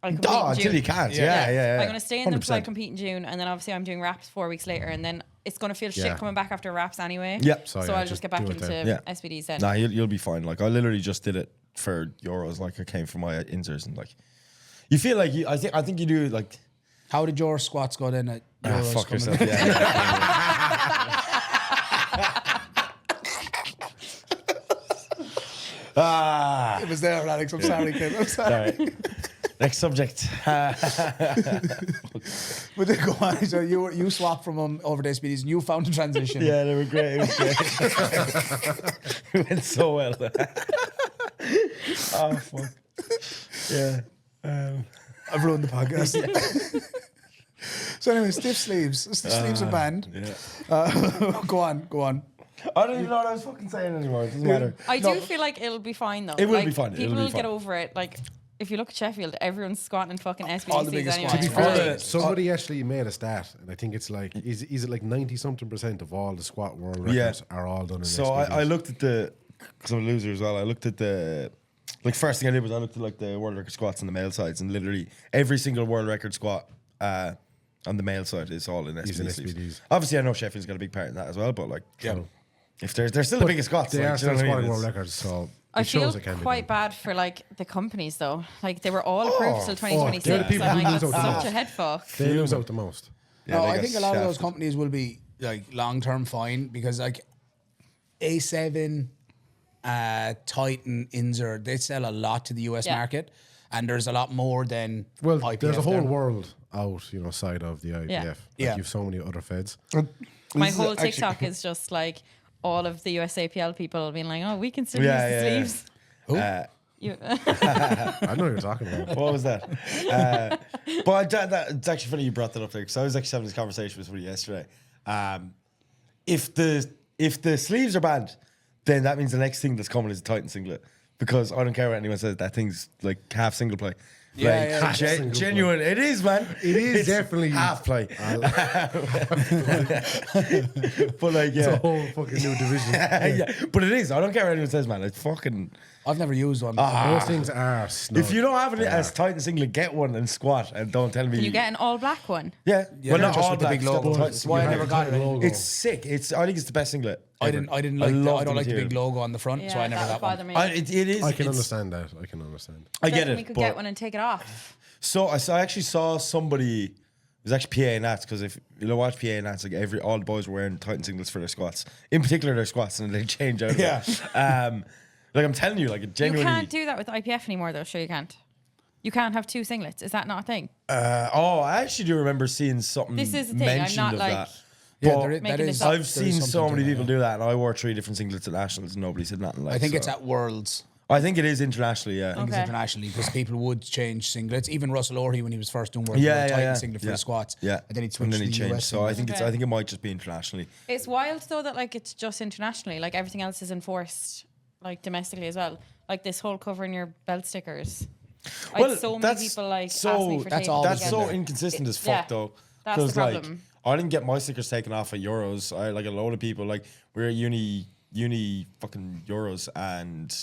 I compete Oh, in until June. you can't. Yeah. I'm gonna stay in them until I 100%. compete in June, and then obviously I'm doing wraps 4 weeks later, and then it's gonna feel shit Yeah. coming back after wraps anyway. Yep. So yeah, I'll just just get back do it into then. Yeah. SBDs then. Nah, you'll be fine. Like I literally just did it for Euros. Like I came from my Inzers, and like you feel like I think you do like How did your squats go then at Euros fuck coming yourself. up? Yeah. It was there, Alex. I'm sorry, kid. I'm sorry. Sorry. Next subject. But then go on. So you swapped from them over to SBDs and you found the transition. Yeah, they were great. It was great. It went so well. Oh fuck. Yeah. I've ruined the podcast. So anyway, stiff sleeves. Stiff sleeves are banned. Yeah. Go on. I don't even know what I was fucking saying anymore. It doesn't matter. I do feel like it'll be fine though. It will Like, be fine. It'll People be will fine. get over it. Like if you look at Sheffield, everyone's squatting in fucking SBD All the sleeves biggest anyway. squats. To be Right? fair, Somebody actually made a stat, and I think it's like is it like 90-something% of all the squat world records are all done in So SBDs. I looked at because I'm a loser as well. I looked at first thing I did was I looked at like the world record squats on the male sides, and literally every single world record squat on the male side is all in Is in SBD sleeves. SBDs. Obviously, I know Sheffield's got a big part in that as well, but like, if they're still the biggest squats, They like, are do you know still what I mean? squatting world It's- records, so I it shows feel it can be quite done. bad for like the companies though. Like they were all approved till they're the 2026. people I'm who like, lose that's out the such most. a head fuck. They lose out the most. Yeah, No, they I got think a lot of those shafted. companies will be like long-term fine because like A7, Titan, Inzer, they sell a lot to the US market, and there's a lot more than Well, IPF there's a whole there. world out, side of the IPF. Yeah. You've so many other feds. My whole TikTok is just like all of the USAPL people being like, "Oh, we can still use the sleeves." You I know what you're talking about. What was that? But it's actually funny you brought that up there because I was actually having this conversation with somebody yesterday. If the sleeves are banned, then that means the next thing that's coming is a Titan singlet, because I don't care what anyone says, that thing's like half single play. Genuine. It is, man. It is definitely half play. But like, It's a whole fucking new division. But it is. I don't care what anyone says, man. It's fucking. I've never used one. Those things are snug. If you don't have it as Titan singlet, get one and squat, and don't tell me. can you get an all black one? Yeah, Yeah, well, they're not just all with the black. big logo. That's why I never got it. Logo. It's sick. I think it's the best singlet. I ever. didn't like. love I don't like the big material. logo on the front, so I never that would got bother one. me. It is. I can it's- understand that. I can understand. I get We it. could but get one and take it off. So I actually saw somebody. It was actually PA and Nats, because if you watch PA and Nats, like all the boys were wearing Titan singlets for their squats, in particular their squats, and they change out. Of it. Like I'm telling you, like it You genuinely. can't do that with IPF anymore, though. Sure, you can't. You can't have two singlets. Is that not a thing? I actually do remember seeing something. This is the thing. I'm mentioned not of like. that. Yeah, But there is, making that this is. up. I've there is seen so something many to people that. do that, and I wore 3 different singlets at nationals, and nobody said nothing. Like, I think it's so. at Worlds. I think it is internationally. Yeah. I think it's Okay. internationally, because people would change singlets. Even Russell O'Ree, when he was first doing World, Yeah, Titan yeah. singlet for Yeah. the squats. Yeah. And then he And switched then to he the changed. US So I think Okay. I think it might just be internationally. It's wild though that like it's just internationally. Like everything else is enforced like domestically as well. Like this whole covering your belt stickers. I had so many people like ask me for that's tape all That's been so there. inconsistent as Yeah, fuck, though. that's the 'Cause, like, problem. I didn't get my stickers taken off at Euros. I like a load of people. Like we were at uni fucking Euros, and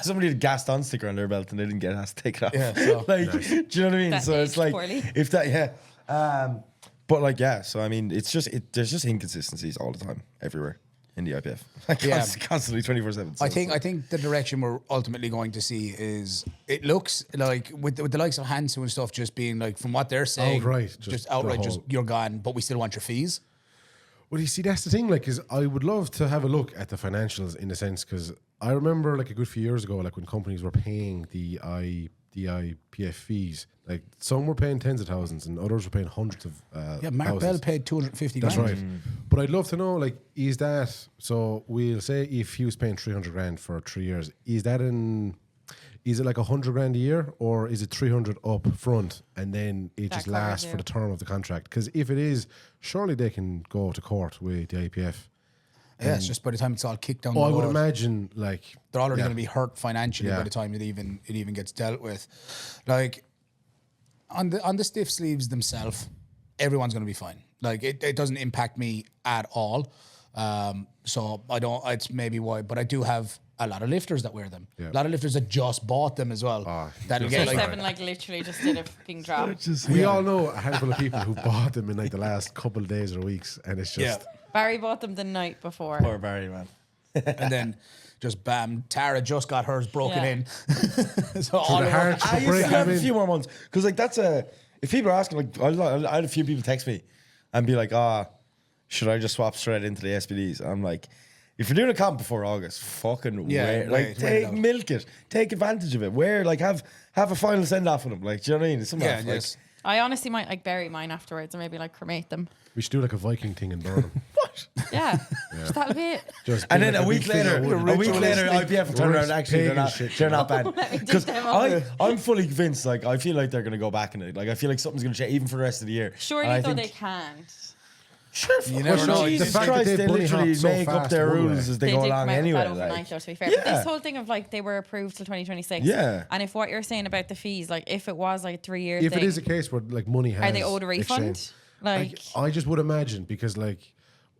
somebody had a gassed on sticker on their belt and they didn't get asked to take it off. Yeah, so- like, do you know what I mean? That So it's aged like poorly. if that, but like so I mean, it's just there's just inconsistencies all the time everywhere in the IPF. Like Yeah. constantly 24/7. So I it's think like- the direction we're ultimately going to see is, it looks like with the likes of Hansu and stuff just being like, from what they're saying, Outright, just just outright, the just whole- you're gone, but we still want your fees. Well, you see, that's the thing. Like, is I would love to have a look at the financials in a sense, because I remember like a good few years ago, like when companies were paying the IPF fees, like some were paying tens of thousands and others were paying hundreds of Yeah, Mark Bell thousands. paid 250 That's grand. right. But I'd love to know, like, is that, so we'll say if he was paying 300 grand for 3 years, is it like 100 grand a year, or is it 300 up front and then it That just covers lasts you. for the term of the contract? Because if it is, surely they can go to court with the IPF. Yeah, it's just by the time it's all kicked down Oh, the I would road, imagine, like, they're already yeah. going to be hurt financially Yeah. by the time it even gets dealt with. Like on the stiff sleeves themselves, everyone's going to be fine. Like it doesn't impact me at all. So I don't. It's maybe why, but I do have a lot of lifters that wear them. Yeah. A lot of lifters that just bought them as well. That'll get like. Seven like literally just did a fucking drop. We all know a handful of people who bought them in like the last couple of days or weeks, and it's just Barry bought them the night before. poor Barry, man. And then just bam, Tara just got hers broken Yeah. in. So all the of heart- her, I used to break have them a in. few more months because like that's a. If people are asking, like I had a few people text me and be like, should I just swap straight into the SPDs? I'm like, if you're doing a comp before August, fucking Yeah, wait, wait it out. milk it, take advantage of it. Have a final send off with them. Like, do you know what I mean? Something yeah, like, yes. I honestly might like bury mine afterwards or maybe like cremate them. we should do like a Viking thing and burn them. what? Yeah. Just that'll be it. Just And do then like a week big thing later, of wood. IPF will turn around. Rich Actually, pagan shit, they're not bad. Let me dig Because them up. I'm fully convinced. Like, I feel like they're going to go back in it. Like, I feel like something's going to change even for the rest of the year. Surely And I though think- they can't. Sure, You never know. Jesus The fact that Christ, they they bunny literally hopped so make up fast their one way. rules as they They go did along come out with anyway. that overnight Like. though, to be fair. Yeah. But this whole thing of like they were approved till 2026. Yeah. And if what you're saying about the fees, like if it was like a 3 year If thing, it is a case where like money has are they owed a refund? exchanged. Like I just would imagine, because like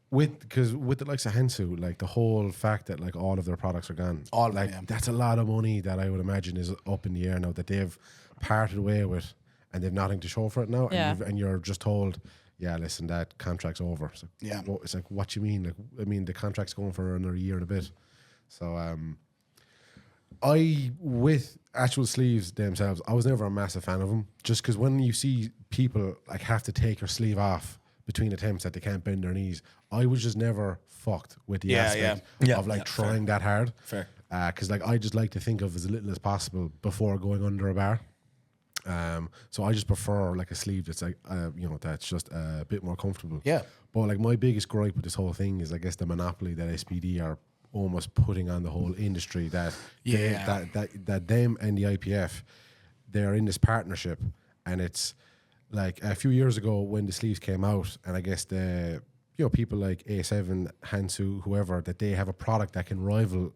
with the likes of Hensu, like the whole fact that like all of their products are gone, All of them, like yeah. that's a lot of money that I would imagine is up in the air now that they've parted way with, and they've nothing to show for it now, Yeah. and you're just told, yeah, listen, that contract's over. So, Yeah. well, it's like, what you mean? Like, I mean, the contract's going for another year and a bit. So, with actual sleeves themselves, I was never a massive fan of them, just because when you see people like have to take their sleeve off between attempts that they can't bend their knees, I was just never fucked with the Yeah, aspect yeah. of like Yeah, trying that hard. Fair. because like I just like to think of as little as possible before going under a bar. So I just prefer like a sleeve that's like that's just a bit more comfortable. Yeah. But like my biggest gripe with this whole thing is I guess the monopoly that SPD are almost putting on the whole industry, that that them and the IPF, they're in this partnership, and it's like a few years ago when the sleeves came out, and I guess the people like A7, Hansu, whoever, that they have a product that can rival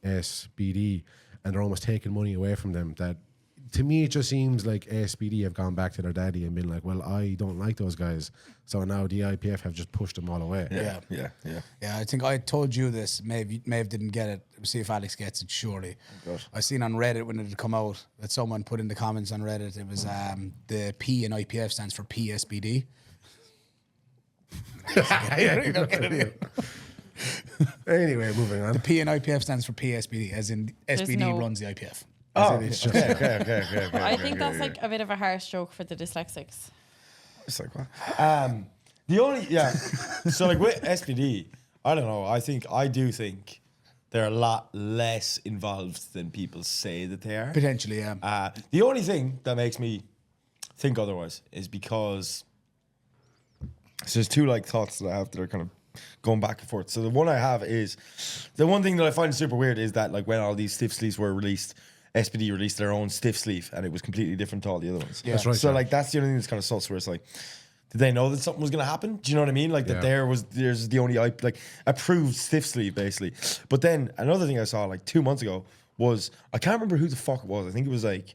SBD, and they're almost taking money away from them. That to me, it just seems like SBD have gone back to their daddy and been like, well, I don't like those guys. So now the IPF have just pushed them all away. Yeah, I think I told you this. Maeve didn't get it. We'll see if Alex gets it, surely. I seen on Reddit when it had come out that someone put in the comments on Reddit, it was the P in IPF stands for PSBD. Anyway, moving on. The P in IPF stands for PSBD, as in SBD runs the IPF. It's just Okay. I think that's like a bit of a harsh joke for the dyslexics. It's like what? The only so like with SPD, I don't know. I do think they're a lot less involved than people say that they are. Potentially, yeah. The only thing that makes me think otherwise is because so there's two like thoughts that I have that are kind of going back and forth. So the one I have is the one thing that I find super weird is that like when all these stiff sleeves were released, SPD released their own stiff sleeve and it was completely different to all the other ones. Yeah. That's right, So yeah. like that's the only thing that's kind of sus where it's like, did they know that something was going to happen? Do you know what I mean? Like that there's the only like approved stiff sleeve basically. But then another thing I saw like 2 months ago was, I can't remember who the fuck it was. I think it was like,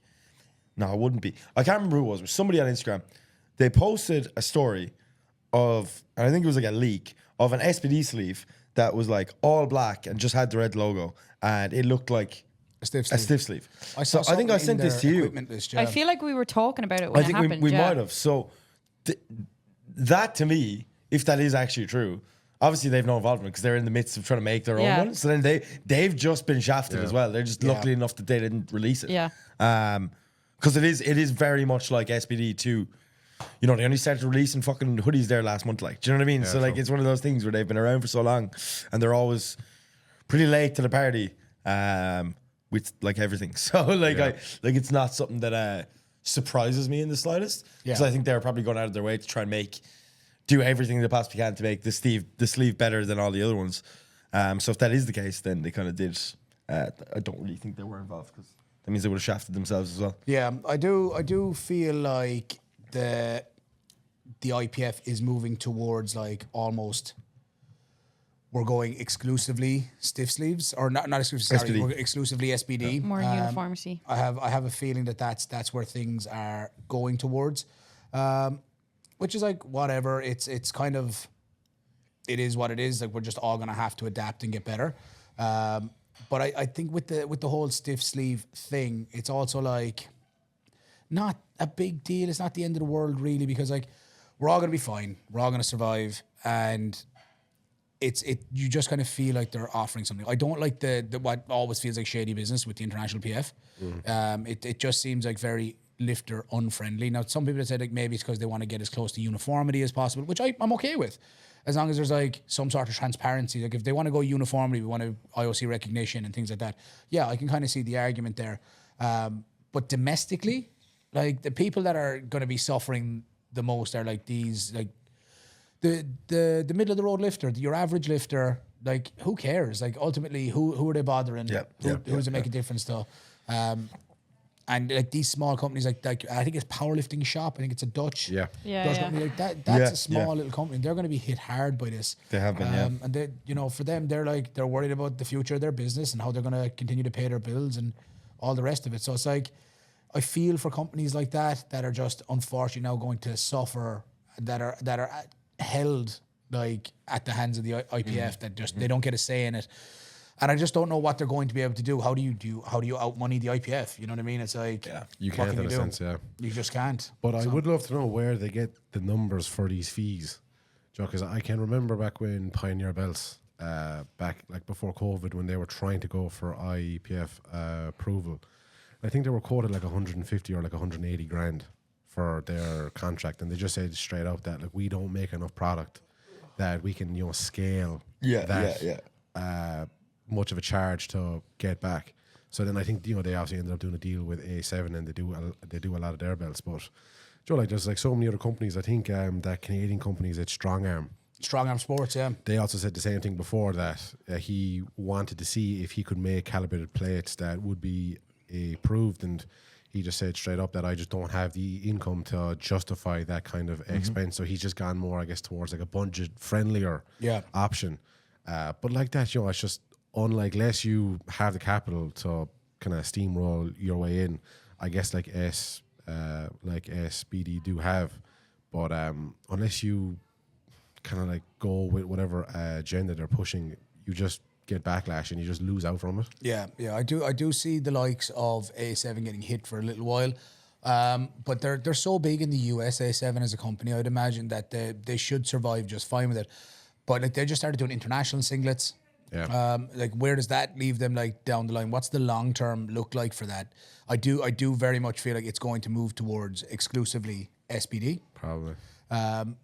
no, it wouldn't be. I can't remember who it was. It was somebody on Instagram. They posted a story of, and I think it was like a leak of an SPD sleeve that was like all black and just had the red logo, and it looked like A stiff a sleeve. stiff sleeve. saw So I think I something in sent this their to you. equipment list, yeah. I feel like we were talking about it when I think it happened. we yeah. might have. So that to me, if that is actually true, obviously they've no involvement because they're in the midst of trying to make their own Yeah. one. So then they've just been shafted as well. They're just lucky enough that they didn't release it. Yeah. Because it is very much like SPD too. You know, they only started releasing fucking hoodies there last month. Like, do you know what I mean? So like, it's one of those things where they've been around for so long, and they're always pretty late to the party. With like everything, so like it's not something that surprises me in the slightest. Because I think they're probably going out of their way to try and do everything they possibly can to make the sleeve better than all the other ones. So if that is the case, then they kind of did. I don't really think they were involved because that means they would have shafted themselves as well. Yeah, I do feel like the IPF is moving towards like almost we're going exclusively stiff sleeves, or not exclusively, sorry, SPD. we're exclusively SBD. More uniformity. I have a feeling that that's where things are going towards, which is like whatever. It's kind of, it is what it is. Like we're just all gonna have to adapt and get better. But I think with the whole stiff sleeve thing, it's also like not a big deal. It's not the end of the world really, because like we're all gonna be fine. We're all gonna survive, and you just kind of feel like they're offering something. I don't like the what always feels like shady business with the international PF. It just seems like very lifter unfriendly. Now some people have said like maybe it's because they want to get as close to uniformity as possible, which I'm okay with, as long as there's like some sort of transparency. Like if they want to go uniformity, we want to IOC recognition and things like that. Yeah, I can kind of see the argument there. But domestically, like the people that are going to be suffering the most are like these like the middle of the road lifter, your average lifter. Like who cares? Like ultimately, who are they bothering? Who does it make a difference to? And like these small companies, like I think it's Powerlifting Shop. I think it's a Dutch company like that. That's a small little company. They're going to be hit hard by this. They have been, And they, for them, they're worried about the future of their business and how they're going to continue to pay their bills and all the rest of it. So it's like I feel for companies like that are just unfortunately now going to suffer, that are held like at the hands of the IPF, that just they don't get a say in it. And I just don't know what they're going to be able to do. How do you outmoney the IPF? You know what I mean? It's like you what can't can in you a do? sense, yeah. You just can't. But I would love to know where they get the numbers for these fees, because I can remember back when Pioneer Belts, back like before COVID, when they were trying to go for IPF approval, I think they were quoted like 150 or like 180 grand for their contract, and they just said straight out that like we don't make enough product that we can scale much of a charge to get back. So then I think, you know, they obviously ended up doing a deal with A7 and they do a lot of their belts. But Joe, like there's like so many other companies. I think that Canadian companies, it's Strong Arm. Strong Arm Sports, yeah. They also said the same thing before, that he wanted to see if he could make calibrated plates that would be approved, and he just said straight up that I just don't have the income to justify that kind of expense. So he's just gone more, I guess, towards like a budget friendlier option. But like that, you know, it's just unlike, unless you have the capital to kind of steamroll your way in, I guess like SBD do have. But unless you kind of like go with whatever agenda they're pushing, you just get backlash and you just lose out from it. Yeah, I do see the likes of A7 getting hit for a little while, but they're so big in the US, A7 as a company. I'd imagine that they should survive just fine with it. But like they just started doing international singlets. Yeah. Like where does that leave them like down the line? What's the long term look like for that? I do very much feel like it's going to move towards exclusively SBD. Probably.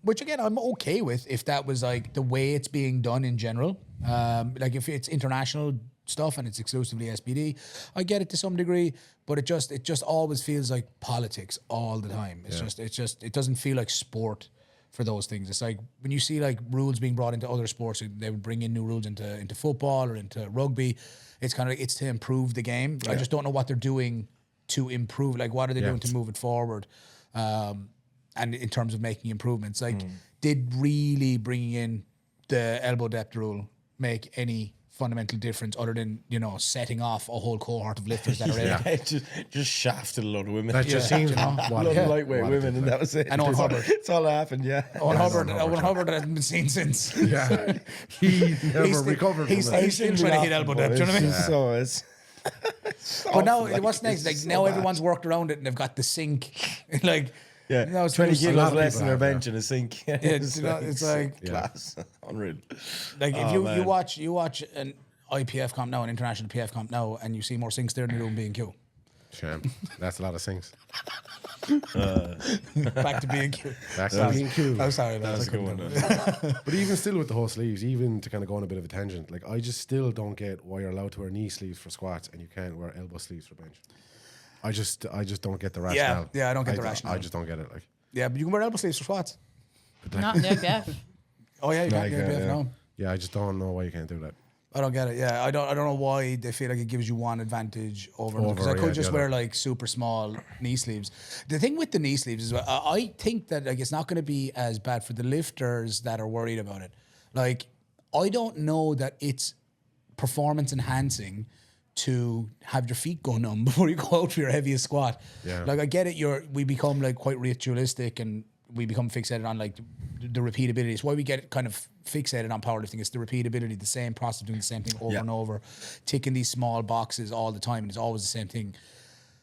Which again, I'm okay with if that was like the way it's being done in general. Like if it's international stuff and it's exclusively SBD, I get it to some degree, but it just always feels like politics all the time. It doesn't feel like sport for those things. It's like when you see like rules being brought into other sports, they would bring in new rules into football or into rugby. It's kind of it's to improve the game. I just don't know what they're doing to improve. Like what are they doing to move it forward? And in terms of making improvements, like did really bringing in the elbow depth rule make any fundamental difference other than, you know, setting off a whole cohort of lifters that are in? just shafted a lot of women. That just seems a lot of lightweight women, and that was it. And Owen Hubbard. It's all that happened, yeah. Owen Hubbard hasn't been seen since. Yeah. He never recovered from He's that. still trying to hit elbow depth, do you know what I mean? So it's... But now, what's next? Like now everyone's worked around it and they've got the sink. Like, Yeah, now it's 20 just- kilos of less people in their have, yeah. bench in a sink. Yeah, it's like class. Unreal. Like if Oh, you man. watch an IPF comp now, an international PF comp now, and you see more sinks there than you do in B&Q. Shame. That's a lot of things. Back to B&Q. Back to being cool. I'm sorry, man. That's a good one. But even still with the whole sleeves, even to kind of go on a bit of a tangent, like I just still don't get why you're allowed to wear knee sleeves for squats and you can't wear elbow sleeves for bench. I just don't get the rationale. Yeah, I don't get the rationale. I just don't get it. Like, Yeah, but you can wear elbow sleeves for squats. Not in the IPF. Oh yeah, you Like, can't. yeah. No. yeah, I just don't know why you can't do that. I don't get it. Yeah, I don't know why they feel like it gives you one advantage over because I Over, could yeah, just the wear other. like super small knee sleeves. The thing with the knee sleeves is I think that like it's not going to be as bad for the lifters that are worried about it. Like I don't know that it's performance enhancing to have your feet go numb before you go out for your heaviest squat. Yeah. Like I get it. We become like quite ritualistic and we become fixated on like the repeatability. It's why we get kind of fixated on powerlifting. It's the repeatability, the same process, doing the same thing over Yeah. and over, ticking these small boxes all the time, and it's always the same thing.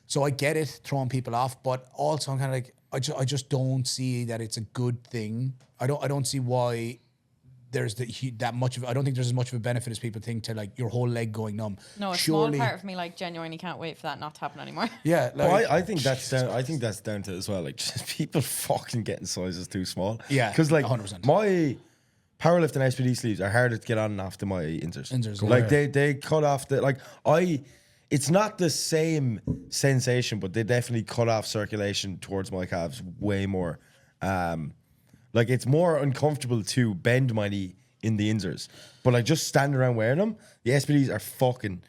So I get it, throwing people off, but also I'm kind of like I just don't see that it's a good thing. I don't see why there's that much of. I don't think there's as much of a benefit as people think to like your whole leg going numb. No, a Surely, small part of me like genuinely can't wait for that not to happen anymore. yeah. Like, Well, I think that's down. I think that's down to it as well. Like just people fucking getting sizes too small. Yeah, because like 100%. my powerlifting SPD sleeves are harder to get on after my inserts. Like they cut off the like I. It's not the same sensation, but they definitely cut off circulation towards my calves way more. Like it's more uncomfortable to bend my knee in the inserts, but like just standing around wearing them, the SPDs are fucking,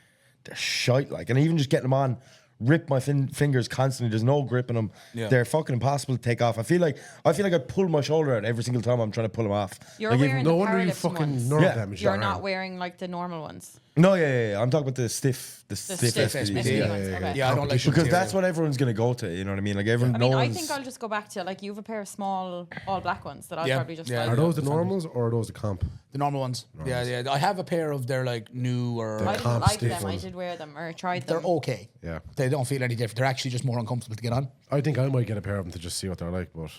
they're shite. Like, and even just getting them on, rip my fingers constantly. There's no grip in them. Yeah. They're fucking impossible to take off. I feel like I pull my shoulder out every single time I'm trying to pull them off. You're Like, wearing no the wonder you powerlifting fucking ones. nerve Yeah. damage. You're your not arm. wearing like the normal ones. No, yeah. I'm talking about the stiff stiff SPDs. SPD Yeah. ones. Okay. yeah, I don't like Because the that's material. what everyone's gonna go to. You know what I mean? Like everyone. I mean, no I one's- think I'll just go back to like you have a pair of small all black ones that I'll Yeah. probably just Yeah. buy. Are those the normals or are those the comp? The normal ones. Yeah. I have a pair of their like new or I didn't comp like stiff them. I ones. did wear them or tried they're them. okay. Yeah. They don't feel any different. They're actually just more uncomfortable to get on. I think I might get a pair of them to just see what they're like, but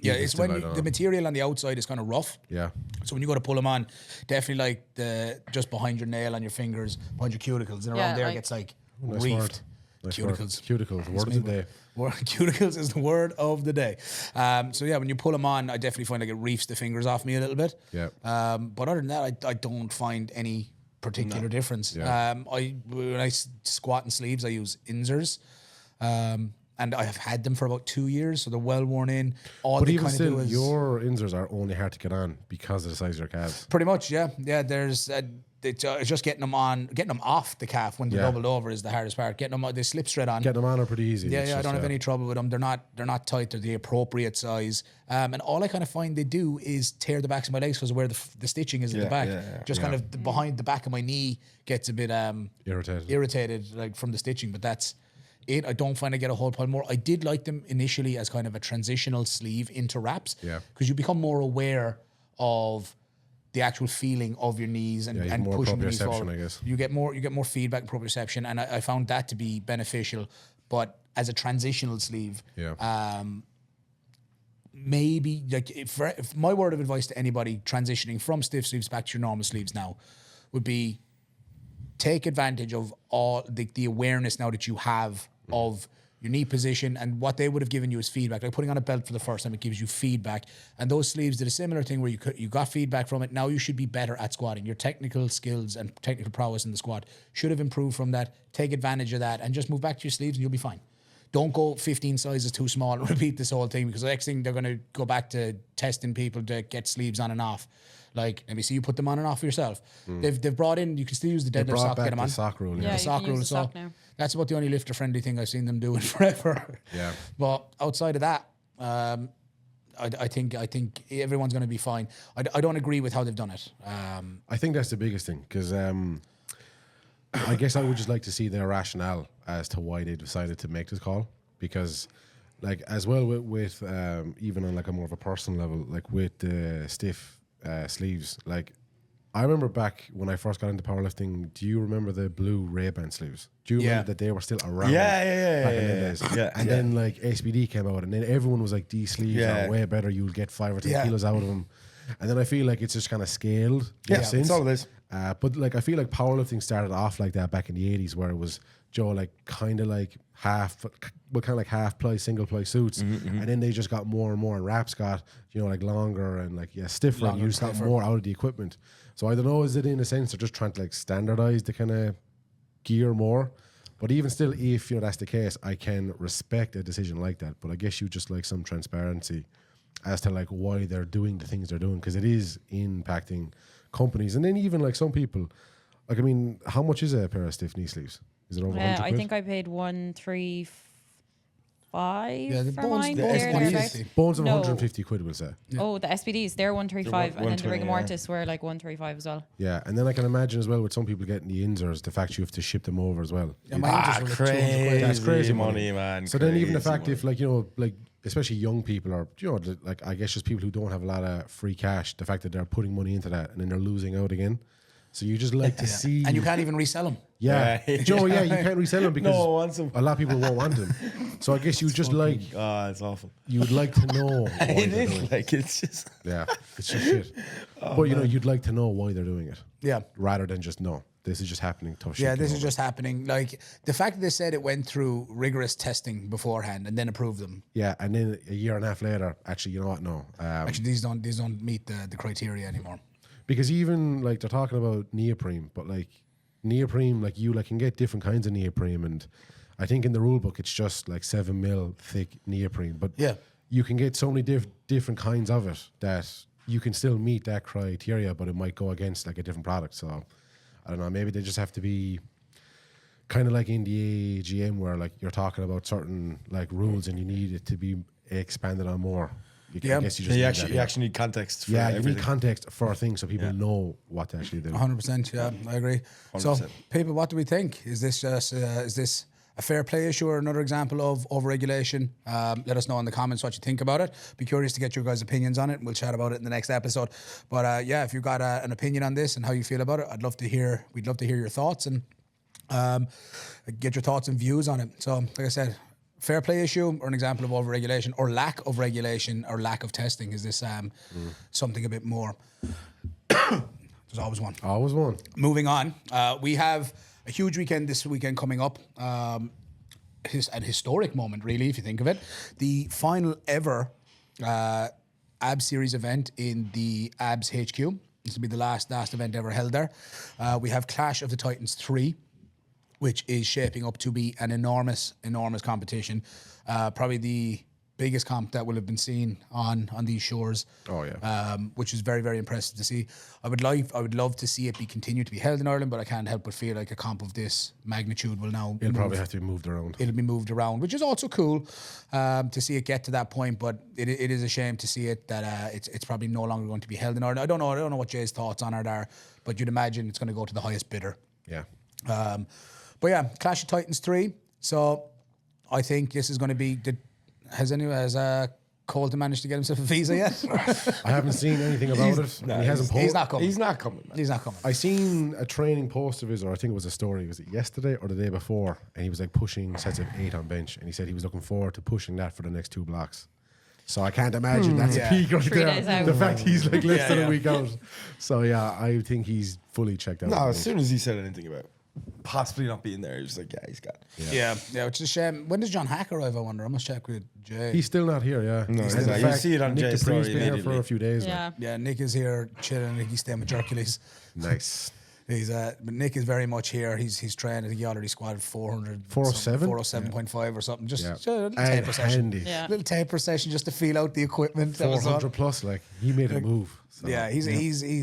Yeah, even it's still, when I don't the know. material on the outside is kind of rough. Yeah. So when you go to pull them on, definitely like the just behind your nail on your fingers, behind your cuticles, and around Yeah, there like- gets like Nice reefed. word. Nice word. Cuticles. Cuticles. Word of the day. Cuticles is the word of the day. So yeah, when you pull them on, I definitely find like it reefs the fingers off me a little bit. Yeah. But other than that, I don't find any particular difference. Yeah. When I squat and sleeves, I use Inzers. And I have had them for about 2 years, so they're well worn in. All But they even kind of do still, is your Inzers are only hard to get on because of the size of your calves. pretty much, yeah. There's it's just getting them off the calf when they're Yeah. doubled over is the hardest part. Getting them, they slip straight on. Getting them on are pretty easy. Yeah, It's I just, don't have any trouble with them. They're not tight. They're the appropriate size. And all I kind of find they do is tear the backs of my legs because of where the stitching is in the back. Just kind of behind the back of my knee gets a bit irritated like from the stitching. But that's it. I don't find I get a whole pile more. I did like them initially as kind of a transitional sleeve into wraps. Yeah. Because you become more aware of the actual feeling of your knees and, you have and more pushing the knees proprioception, forward. I guess. You get more feedback and proprioception, and I found that to be beneficial. But as a transitional sleeve, maybe like if my word of advice to anybody transitioning from stiff sleeves back to your normal sleeves now would be take advantage of all the awareness now that you have of your knee position, and what they would have given you is feedback. Like putting on a belt for the first time, it gives you feedback. And those sleeves did a similar thing where you got feedback from it. Now you should be better at squatting. Your technical skills and technical prowess in the squat should have improved from that. Take advantage of that and just move back to your sleeves and you'll be fine. Don't go 15 sizes too small and repeat this whole thing, because the next thing they're going to go back to testing people to get sleeves on and off. Like, let me see you put them on and off yourself. They've brought in, you can still use the deadlift sock to get them on. the sock rule. Yeah, The you sock can use rule. the So sock now. that's about the only lifter friendly thing I've seen them doing forever. Yeah. But outside of that, I think everyone's going to be fine. I don't agree with how they've done it. I think that's the biggest thing, because I guess I would just like to see their rationale as to why they decided to make this call, because like as well with even on like a more of a personal level, like with the stiff sleeves, like I remember back when I first got into powerlifting, do you remember the blue Ray-Ban sleeves? Do you remember that they were still around back in the days? And then like SBD came out, and then everyone was like, these sleeves are way better, you'll get 5 or 10 kilos out of them. And then I feel like it's just kind of scaled since. It's all it is. But like I feel like powerlifting started off like that back in the 80s, where it was like kind of like half ply, single ply suits, and then they just got more and more, and wraps got like longer and like stiffer, and you just got more out of the equipment. So I don't know, is it in a sense they're just trying to like standardize the kind of gear more? But even still, if that's the case, I can respect a decision like that. But I guess you just like some transparency as to like why they're doing the things they're doing, because it is impacting companies. And then even like some people, like, I mean, how much is a pair of stiff knee sleeves? Is it over 100 I quid? think I paid 135. Yeah, the for bones- mine. the There, SBDs. thereabouts. Bones of No. 150 quid, we'll say. Oh, the SBDs, they're 135, and then the 120, rigor mortis were like 135 as well. Yeah, and then I can imagine as well with some people getting the Inzers, the fact you have to ship them over as well. Yeah, my Inzers were like 200 quid. That's crazy money, man. So then even the Crazy fact money. if like, like especially young people, or, like I guess just people who don't have a lot of free cash, the fact that they're putting money into that and then they're losing out again. So you just like to see. And you can't even resell them. Yeah. Yeah. Joe, you can't resell them because No one wants them. a lot of people won't want them. So I guess you just like, Oh, it's awful. you would like to know why It they're is doing it. like, it's just. Yeah, it's just shit. But you'd like to know why they're doing it. Yeah. Rather than just no, this is just happening. Tough shit. Yeah, get this is over. just happening. Like the fact that they said it went through rigorous testing beforehand and then approved them. Yeah, and then a year and a half later, actually, you know what? No, Actually, these don't meet the criteria anymore. because even like they're talking about neoprene, but like neoprene, like you can get different kinds of neoprene, and I think in the rule book it's just like 7 mil thick neoprene, but Yeah. you can get so many different kinds of it that you can still meet that criteria, but it might go against like a different product. So I don't know, maybe they just have to be kind of like in the AGM where like you're talking about certain like rules and you need it to be expanded on more. I guess you just need that You here. actually need context for Yeah, you everything. need context for a thing so people know what to actually do. 100%. Yeah, I agree. So, 100%. people, what do we think? Is this just is this a fair play issue or another example of overregulation? Let us know in the comments what you think about it. Be curious to get your guys' opinions on it. We'll chat about it in the next episode. But yeah, if you've got an opinion on this and how you feel about it, we'd love to hear your thoughts and get your thoughts and views on it. So, like I said, fair play issue or an example of overregulation or lack of regulation or lack of testing? Is this something a bit more? There's always one. Always one. Moving on, we have a huge weekend this weekend coming up. An historic moment, really, if you think of it. The final ever ABS series event in the ABS HQ. This will be the last event ever held there. We have Clash of the Titans 3, which is shaping up to be an enormous competition. Probably the biggest comp that will have been seen on these shores. Oh, yeah. Which is very, very impressive to see. I would love to see it be continued to be held in Ireland, but I can't help but feel like a comp of this magnitude will now It'll probably have to be moved around. It'll be moved around, which is also cool to see it get to that point. But it is a shame to see it that it's probably no longer going to be held in Ireland. I don't know what Jay's thoughts on it are, but you'd imagine it's going to go to the highest bidder. Yeah. But yeah, Clash of Titans 3. So I think this is going to be. Has Colton managed to get himself a visa yet? I haven't seen anything about it. No, he hasn't He's not coming. He's not coming, man. He's not coming. I seen a training post of his, or I think it was a story. Was it yesterday or the day before? And he was like pushing sets of 8 on bench, and he said he was looking forward to pushing that for the next 2 blocks. So I can't imagine that's Yeah. a peak right 3 days there. out. The fact he's like listed yeah. a week out. So yeah, I think he's fully checked out. No, as soon as he said anything about possibly not being there, he was like, yeah, he's got. Yeah, which is a shame. When does John Hack arrive, I wonder? I must check with Jay. He's still not here. Yeah, No, And he's in not. You fact, see it on Nick Jay's Dupree's story been here for immediately. a few days. Yeah. Yeah, Nick is here chilling. He's staying with Hercules. Nice. But Nick is very much here. He's trained. I think he already squatted 400, 407? 407.5 or something. Just Yeah. a little And taper session. handy. Yeah. Little taper session just to feel out the equipment. That was on. 400 plus, like he made a move. So, Yeah, he's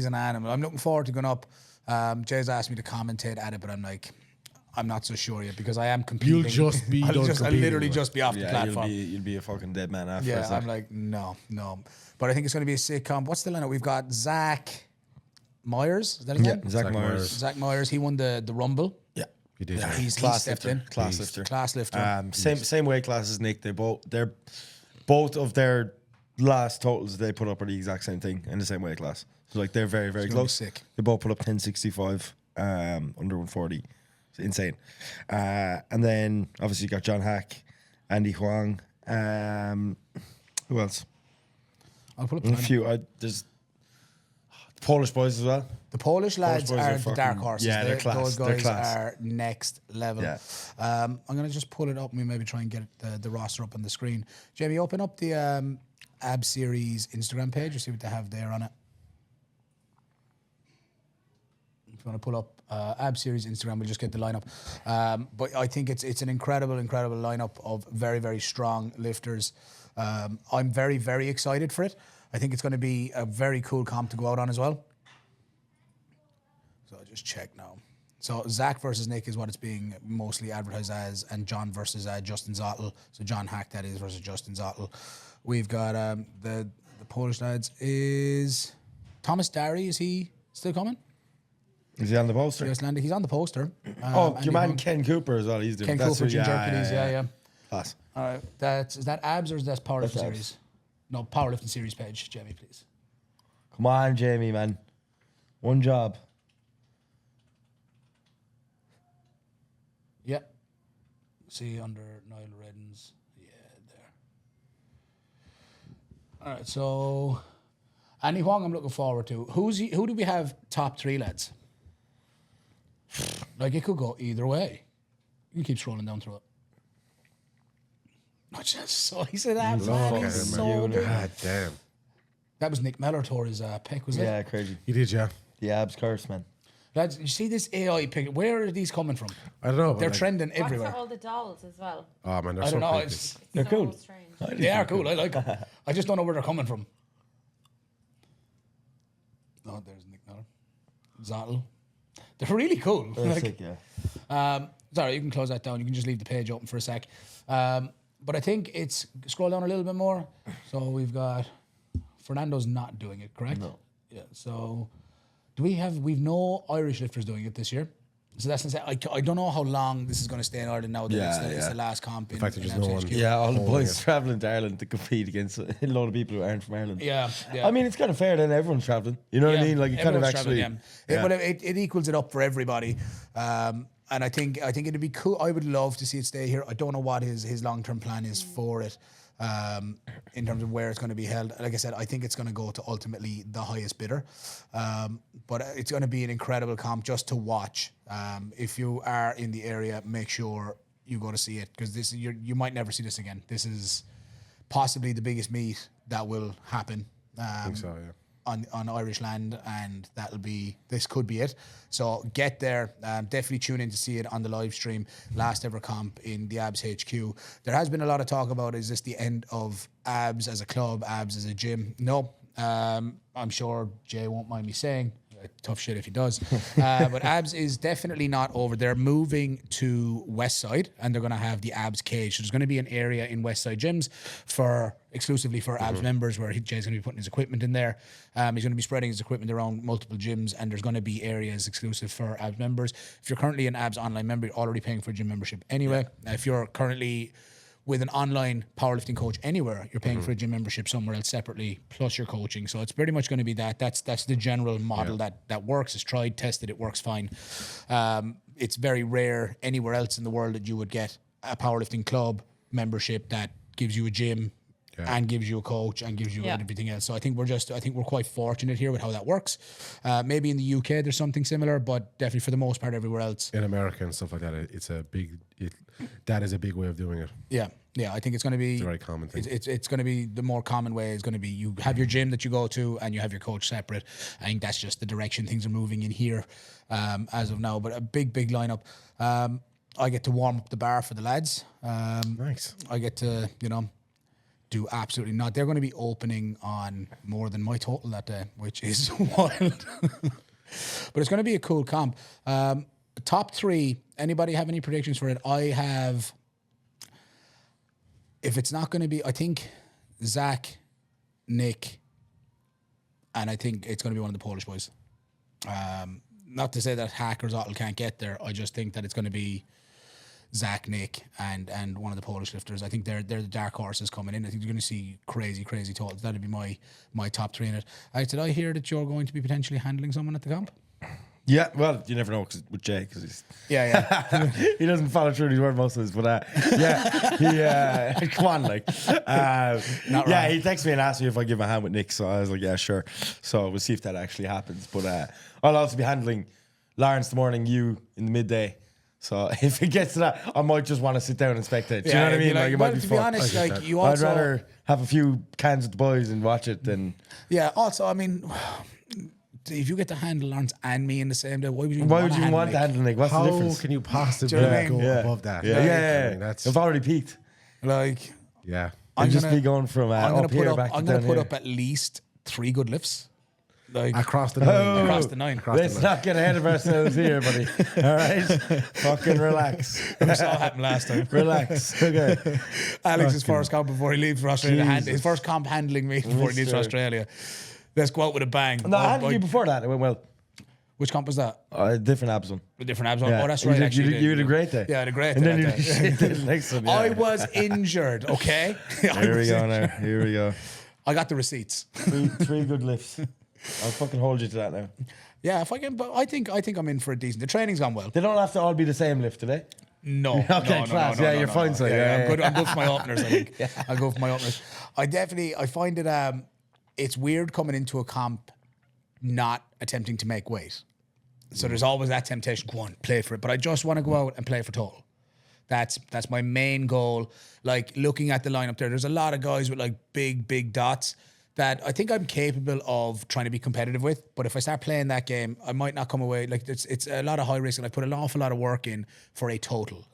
an animal. I'm looking forward to going up. Jay's asked me to commentate at it, but I'm like, I'm not so sure yet because I am competing. You'll just be I'll done competing, literally like. just be off the Yeah, platform. you'll be a fucking dead man after. Yeah, it's I'm like, no. But I think it's going to be a sick comp. What's the lineup? We've got Zach Myers. Is that his name? Zach Zach Myers. Myers. Zach Myers. He won the Rumble. Yeah. He did. Yeah, Yeah. He's class stepped lifter. in. Class lifter. Class lifter. Same weight class as Nick. They're both of their last totals they put up are the exact same thing in the same weight class. So like they're very, very It's gonna be close. sick. They both put up 1065 under 140. It's insane. And then obviously you got John Hack, Andy Huang. Who else? I'll put up And the a lineup. few. There's the Polish boys as well. The Polish lads boys are are the dark fucking- horses. yeah, they're class. Those They're guys class. are next level. Yeah. I'm going to just pull it up and maybe try and get the roster up on the screen. Jamie, open up the Ab Series Instagram page or see what they have there on it. If you want to pull up Ab Series Instagram, we'll just get the lineup. But I think it's an incredible lineup of very, very strong lifters. I'm very, very excited for it. I think it's going to be a very cool comp to go out on as well. So I'll just check now. So Zach versus Nick is what it's being mostly advertised as, and John versus Justin Zottel. So John Hack, that is, versus Justin Zottel. We've got the Polish lads is Thomas Darry. Is he still coming? Is he on the poster? Icelandic. He's on the poster. Oh, Andy your man Huang. Ken Cooper as well. He's doing Ken that's Cooper, who- Ginger Hercules. Yeah. Class. All right. Is that abs or is that powerlifting That's abs. series? No, powerlifting series page. Jamie, please. Come on, Jamie, man. One job. Yep. See under Niall Reddens. Yeah, there. All right. So Andy Huang, I'm looking forward to. Who do we have top 3 lads? Like it could go either way. You can keep scrolling down through it. Not just so he said that. Look Man, at he's him, so man. big. God damn. That was Nick Mellor tore his pec, was it? Yeah, crazy. He did, yeah. The abs curse, man. Lads, you see this AI picture? Where are these coming from? I don't know. but They're like, trending What everywhere. for all the dolls as well? Oh man, they're I so don't know. creepy. It's, They're So cool. strange. they are cool. I like them. I just don't know where they're coming from. Oh, there's Nick Mellor. Zottel. They're really cool. That's Like, sick, yeah. sorry, you can close that down. You can just leave the page open for a sec. But I think it's scroll down a little bit more. So we've got Fernando's not doing it, correct? No. Yeah. So we've no Irish lifters doing it this year. So that's insane. I don't know how long this is going to stay in Ireland now that it's the last comp in, fact that in there's no FCHQ. one- Yeah, all the Oh, boys yeah. traveling to Ireland to compete against a lot of people who aren't from Ireland. Yeah. I mean, it's kind of fair then everyone's traveling. You know what I mean? Like, it kind of everyone's actually. traveling, yeah. It equals it up for everybody. And I think it'd be cool. I would love to see it stay here. I don't know what his long term plan is for it, in terms of where it's going to be held. Like I said, I think it's going to go to ultimately the highest bidder. But it's going to be an incredible comp just to watch. If you are in the area, make sure you go to see it because you might never see this again. This is possibly the biggest meet that will happen. I think so, yeah. on Irish land, and this could be it. So get there. Definitely tune in to see it on the live stream. Last ever comp in the Abs HQ. There has been a lot of talk about, is this the end of Abs as a club, Abs as a gym? No. I'm sure Jay won't mind me saying. Tough shit if he does. But Abs is definitely not over. They're moving to Westside, and they're going to have the Abs cage. So there's going to be an area in Westside gyms exclusively for Abs members, where Jay's going to be putting his equipment in there. He's going to be spreading his equipment around multiple gyms, and there's going to be areas exclusive for Abs members. If you're currently an Abs online member, you're already paying for a gym membership anyway. If you're currently with an online powerlifting coach anywhere, you're paying for a gym membership somewhere else separately, plus your coaching. So it's pretty much going to be that. That's the general model that works. It's tried, tested, it works fine. It's very rare anywhere else in the world that you would get a powerlifting club membership that gives you a gym and gives you a coach and gives you everything else. So I think we're quite fortunate here with how that works. Maybe in the UK there's something similar, but definitely for the most part everywhere else. In America and stuff like that, that is a big way of doing it. Yeah, I think it's going to be It's a very common thing. It's going to be the more common way is going to be you have your gym that you go to and you have your coach separate. I think that's just the direction things are moving in here as of now. But a big lineup. I get to warm up the bar for the lads. Nice. I get to do absolutely not. They're going to be opening on more than my total that day, which is wild. But it's going to be a cool comp. Top 3. Anybody have any predictions for it? I have. If it's not going to be, I think Zach, Nick, and I think it's going to be one of the Polish boys. Not to say that Hackers Otto can't get there. I just think that it's going to be Zach, Nick, and one of the Polish lifters. I think they're the dark horses coming in. I think you're going to see crazy totals. That'd be my top 3 in it. Did I hear that you're going to be potentially handling someone at the comp? Yeah, well, you never know with Jay, because he's he doesn't follow through his word most of this, but he come on, like Not yeah, wrong. he texted me and asked me if I give him a hand with Nick, so I was like, yeah, sure. So we'll see if that actually happens. But I'll also be handling Lawrence the morning, you in the midday. So if it gets to that, I might just want to sit down and spectate. Do you know what I mean? Like, it might be to fun. be honest, I get like that. you also. I'd rather have a few cans with the boys and watch it than. Yeah. Also, I mean, if you get to handle Lawrence and me in the same day, why would you Why want would you want to handle Nick? What's the How difference? can you possibly Do you know what I mean? go Yeah. above that? Yeah, I mean, that's I've already peaked. Like, yeah. I'll just gonna- be going from I'm gonna up here put back up. I'm to gonna down put here. up at least 3 good lifts. Like Across the nine. across the 9. Let's not get ahead of ourselves here, buddy. All right? Fucking relax. We saw it happen last time. Relax. Okay. Alex's first comp before he leaves for Australia. Jesus. His first comp handling me before he leaves for Mr. Australia. Let's go out with a bang. No, I had you before that. It went well. Which comp was that? Different abs one. A different abs. Yeah. Oh, that's You right. did- Actually, you had a great day. Yeah, I had a great And day. then you that day. shit did the next one. I Yeah. was injured. Okay. Here we go now. Here we go. I got the receipts. Three good lifts. I'll fucking hold you to that now. Yeah, if I can, but I think I'm in for a decent. The training's gone well. They don't have to all be the same lift, do they? No. Okay, no, class. Yeah, you're fine, so yeah, I'm good. I'm good for my openers. I think I'll go for my openers. I find it. It's weird coming into a comp, not attempting to make weight. So there's always that temptation. Go on, play for it. But I just want to go out and play for total. That's my main goal. Like looking at the lineup there's a lot of guys with like big dots that I think I'm capable of trying to be competitive with. But if I start playing that game, I might not come away. Like it's a lot of high risk, and I put an awful lot of work in for a total.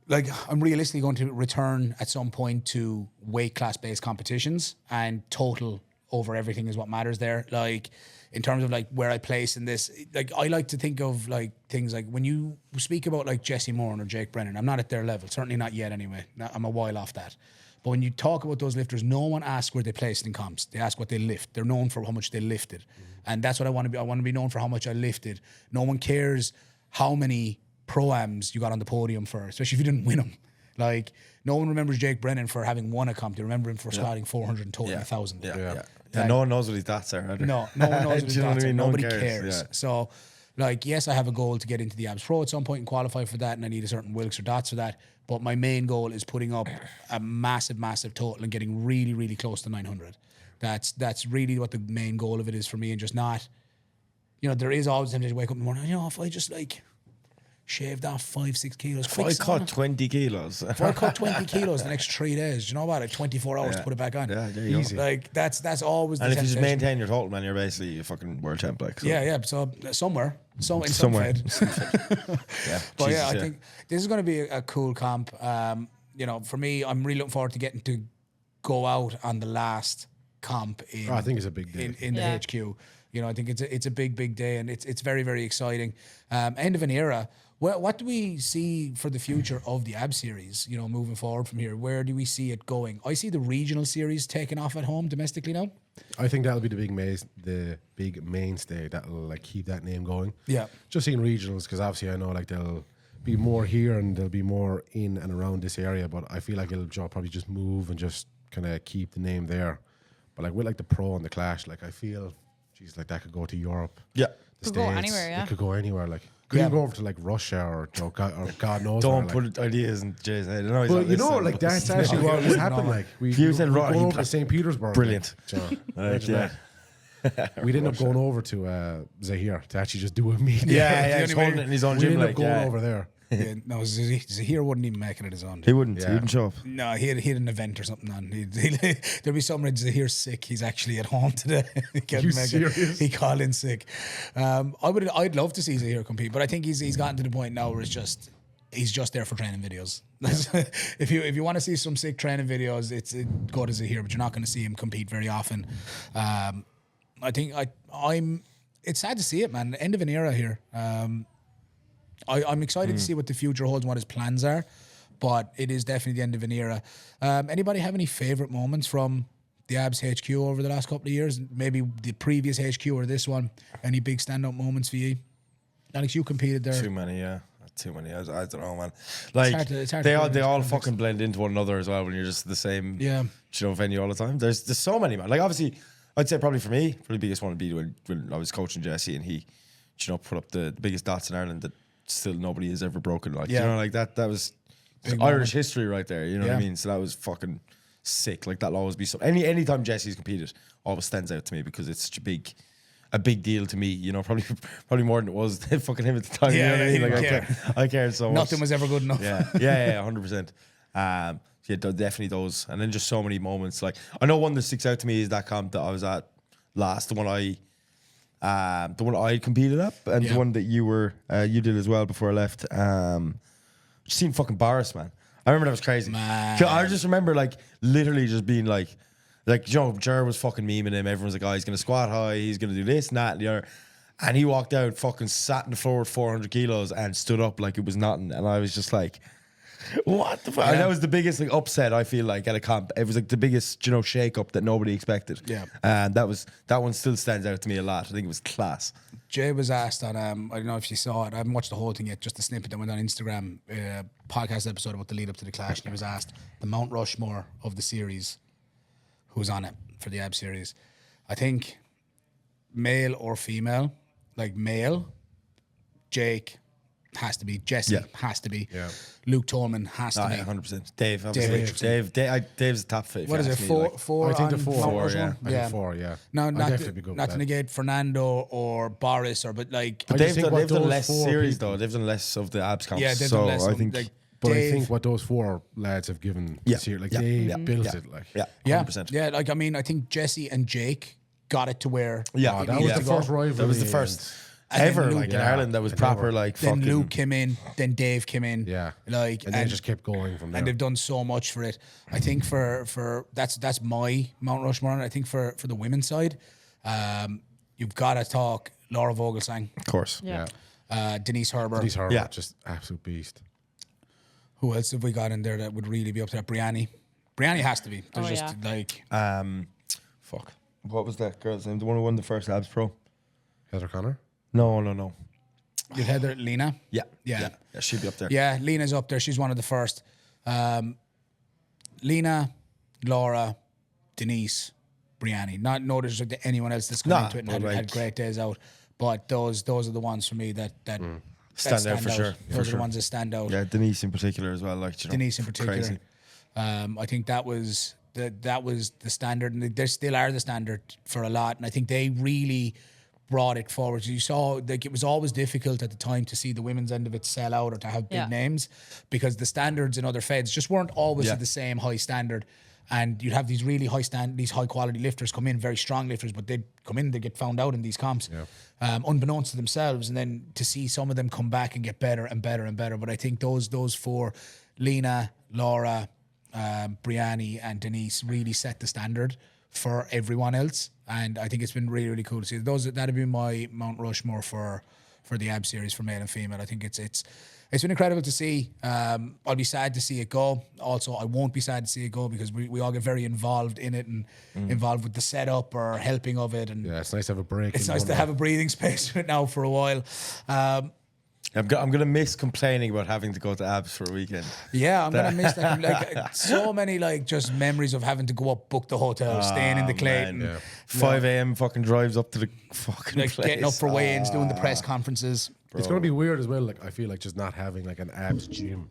Like I'm realistically going to return at some point to weight class based competitions, and total over everything is what matters there. Like in terms of like where I place in this, like I like to think of like things like when you speak about like Jesse Moran or Jake Brennan, I'm not at their level, certainly not yet anyway. I'm a while off that. But when you talk about those lifters, no one asks where they placed in comps. They ask what they lift. They're known for how much they lifted. And that's what I want to be. I want to be known for how much I lifted. No one cares how many pro-ams you got on the podium for, especially if you didn't win them. Like, no one remembers Jake Brennan for having won a comp. They remember him for squatting 400 and totaling 1,000. Yeah. No one knows what his stats are either. No one knows what Do his you know what I stats are. mean? No one Nobody cares. cares. Yeah. So, like, yes, I have a goal to get into the Abs Pro at some point and qualify for that, and I need a certain Wilks or dots for that. But my main goal is putting up a massive total and getting really close to 900. That's really what the main goal of it is for me, and just not, there is always temptation to wake up in the morning, if I just like shaved off 5-6 kilos. If I Quick cut sauna. 20 kilos. If I cut 20 kilos the next 3 days, do you know what? Like 24 hours to put it back on. Yeah, there you Easy. go. Like that's always the And if you just temptation. maintain your total, man, you're basically a fucking world champ. Like, so. Yeah. So somewhere, in some Somewhere. fed. Yeah. But Jesus, yeah, I think this is going to be a cool comp. You know, for me, I'm really looking forward to getting to go out on the last comp in. I think it's a big day. in the Yeah. HQ. You know, I think it's a big day, and it's very, very exciting. End of an era. What do we see for the future of the AB series? You know, moving forward from here, where do we see it going? I see the regional series taking off at home domestically now. I think that'll be the big mainstay that'll like keep that name going. Yeah. Just seeing regionals, because obviously I know like there'll be more here and there'll be more in and around this area, but I feel like it'll probably just move and just kind of keep the name there. But like with like the pro and the clash, like I feel, geez, like that could go to Europe. Yeah. The Could go States, anywhere, yeah. It could go anywhere. Like could Yeah. even go over to like Russia or, you know, God knows. Don't where, like. put ideas in Jay's head. I know he's But not you know, listening, like but- that's actually what has happened. Like we You said we right, going he over pla- to St. Petersburg. Brilliant. Like, you know, imagine yeah. that. We'd end up going over to Zahir to actually just do a meeting. Yeah, the he's only way- holding it in his own We'd gym. end up Like, going yeah. over there. Yeah, no, Zahir wouldn't even make it at his own. He wouldn't. Yeah. He wouldn't show up. No, he had an event or something on. There'd be someone Zahir's sick. He's actually at home today. He can't You make it. serious? He called in sick. I'd love to see Zahir compete, but I think he's gotten to the point now where he's just there for training videos. if you want to see some sick training videos, it's go to Zahir, but you're not going to see him compete very often. I think I'm. It's sad to see it, man. End of an era here. I'm excited to see what the future holds and what his plans are, but it is definitely the end of an era. Anybody have any favorite moments from the Abs HQ over the last couple of years? Maybe the previous HQ or this one? Any big standout moments for you? Alex, you competed there. Too many, yeah. Too many. I don't know, man. Like it's hard they to all put they into all context. fucking blend into one another as well when you're just the same venue all the time. There's so many, man. Like obviously I'd say probably for me, probably the biggest one would be when I was coaching Jesse and he, put up the biggest dots in Ireland that still nobody has ever broken. Like like that was Big Irish history right there. You know what I Yeah. mean? So that was fucking sick. Like that'll always be so anytime Jesse's competed always stands out to me because it's such a big deal to me, probably more than it was fucking him at the time. Yeah, you know what I yeah, mean? he Like didn't I cared so much. Nothing was ever good enough. Yeah, 100%. Definitely those, and then just so many moments. Like I know one that sticks out to me is that comp that I was at last, the one I competed at, and the one that you did as well before I left. Just seeing fucking Boris, man. I remember that was crazy. Man. I just remember like literally just being like Jer was fucking memeing him. Everyone's like, oh, he's gonna squat high, he's gonna do this and that and the other. And he walked out, fucking sat on the floor with 400 kilos and stood up like it was nothing. And I was just like, what the fuck? And that was the biggest like upset I feel like at a comp. It was like the biggest, shake up that nobody expected. Yeah. And that one still stands out to me a lot. I think it was class. Jay was asked on, I don't know if you saw it. I haven't watched the whole thing yet, just a snippet that went on Instagram, podcast episode about the lead up to the clash. And he was asked the Mount Rushmore of the series, who's on it for the AB series. I think male or female, like male, Jake has to be, Jesse has to be, Luke Tolman has to be. 100%. Dave, Dave obviously. Richardson. Dave's the top fit. What is it? Four. I think on the four. Mount Four, Rushmore? yeah. I think 4, yeah. No, I'd not definitely be good not with to that. negate Fernando or Boris but like. I They've just think what done those less 4 series people- though. They've done less of the abs comps. Yeah, they've so done less. I of them. think Like, But I Dave- think what those 4 lads have given Yeah, this year, like yeah, they yeah, built yeah. it. Like Yeah, 100%. yeah. Like I mean, I think Jesse and Jake got it to where. Yeah, it that needed was to the go. first rivalry. That was the and- first And then ever Luke- like in Yeah, Ireland that was and proper ever. like Then fucking. Luke came in. Then Dave came in. Yeah, like and then just kept going from there. and they've done so much for it. I think for that's my Mount Rushmore. And I think for the women's side, you've got to talk Laura Vogelsang, Of course. Yeah. Denise Herber. These are Yeah. just absolute beast. Who else have we got in there that would really be up to that? Brianni. Brianni has to be. There's Oh, just yeah. like Fuck. What was that girl's name? The one who won the first abs pro? Heather Connor. No. you'd Heather, Lena. Yeah. Yeah. Yeah, she'd be up there. Yeah, Lena's up there. She's one of the first. Lena, Laura, Denise, Brianni. Not no disrespect to anyone else that's come Nah, into it and but had like- great days out. But those are the ones for me that Stand out for sure. Those are the ones that stand out. Yeah, Denise in particular as well. Like, Denise in particular. Crazy. I think that was the standard, and they still are the standard for a lot. And I think they really brought it forward. You saw, like, it was always difficult at the time to see the women's end of it sell out or to have big Yeah. names, because the standards in other feds just weren't always Yeah. at the same high standard. And you'd have these really these high quality lifters come in, very strong lifters, but they'd come in, they get found out in these comps, unbeknownst to themselves. And then to see some of them come back and get better and better and better. But I think those four, Lena, Laura, Brianni, and Denise, really set the standard for everyone else. And I think it's been really, really cool to see. That'd be my Mount Rushmore for the AB series for male and female. I think it's been incredible to see. I'll be sad to see it go. Also, I won't be sad to see it go, because we all get very involved in it and involved with the setup or helping of it. And Yeah, it's nice to have a break. it's nice to have a breathing space with it now for a while. I'm gonna miss complaining about having to go to abs for a weekend. Yeah, I'm gonna miss that. Like, so many just memories of having to go up, book the hotel, staying in the Clayton, Man. 5 a.m. fucking drives up to the fucking like place. getting up for weigh-ins, doing the press conferences. It's going to be weird as well. Like, I feel like just not having like an abs gym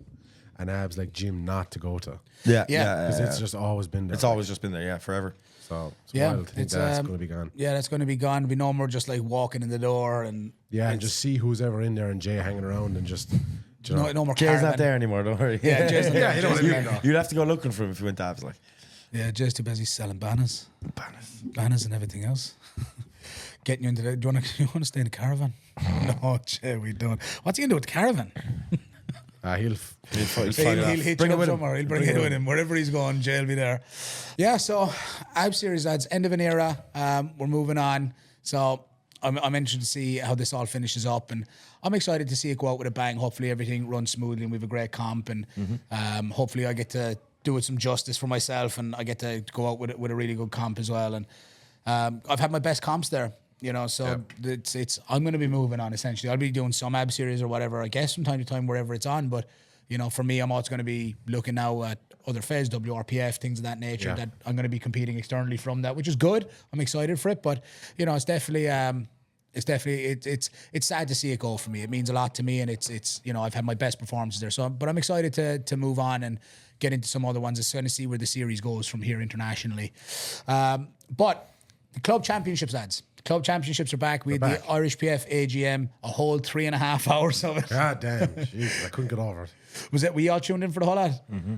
not to go to. Yeah, Because it's just always been there. It's always just been there, yeah, forever. So it's Yeah, wild to think that's going to be gone. Yeah, that's going to be gone. There'll be no more just like walking in the door and Yeah, and just see who's ever in there and Jay hanging around and just, you know. no more Jay's caravan. not there anymore, don't worry. Yeah, Jay's not there. you know what I mean, though. You'd have to go looking for him if you went to abs, like. Yeah, Jay's too busy selling banners and everything else. Getting you into the. Do you want to stay in the caravan? No, Jay, we don't. What's he gonna do with the caravan? He'll He'll hit you up somewhere. He'll bring it with him. Wherever he's going, Jay will be there. Yeah, so AB series, lads, end of an era. We're moving on. So I'm interested to see how this all finishes up, and I'm excited to see it go out with a bang. Hopefully everything runs smoothly and we have a great comp, and hopefully I get to do it some justice for myself, and I get to go out with a really good comp as well. And I've had my best comps there. So it's I'm going to be moving on, essentially. I'll be doing some AB series or whatever, I guess, from time to time, wherever it's on. But, for me, I'm also going to be looking now at other feds, WRPF, things of that nature, that I'm going to be competing externally from that, which is good. I'm excited for it. But, it's definitely, it's sad to see it go for me. It means a lot to me, and it's I've had my best performances there. So, but I'm excited to move on and get into some other ones. It's going to see where the series goes from here internationally. But the club championships, lads. Club championships are back. We had the IrishPF AGM, a whole 3.5 hours of it. God damn. Jeez, I couldn't get over it. Was it? Were you all tuned in for the whole lot?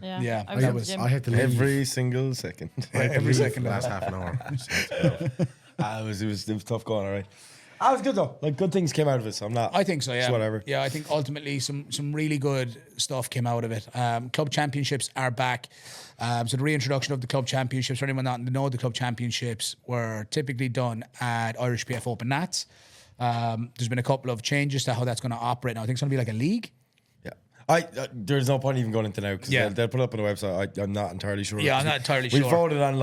Yeah, I was that at the was- gym. I had to leave. Every single second. Every second. The last half an hour. It was tough going, all right. It was good though. Like, good things came out of it, so I'm not. I think so, yeah. It's whatever. Yeah, I think ultimately some really good stuff came out of it. Club championships are back. So the reintroduction of the club championships, for anyone not to know, the club championships were typically done at IrishPF Open Nats. There's been a couple of changes to how that's going to operate now. I think it's going to be like a league. Yeah. There's no point even going into now, because they'll put it up on the website. I'm not entirely sure. Yeah, I'm not entirely We sure. voted on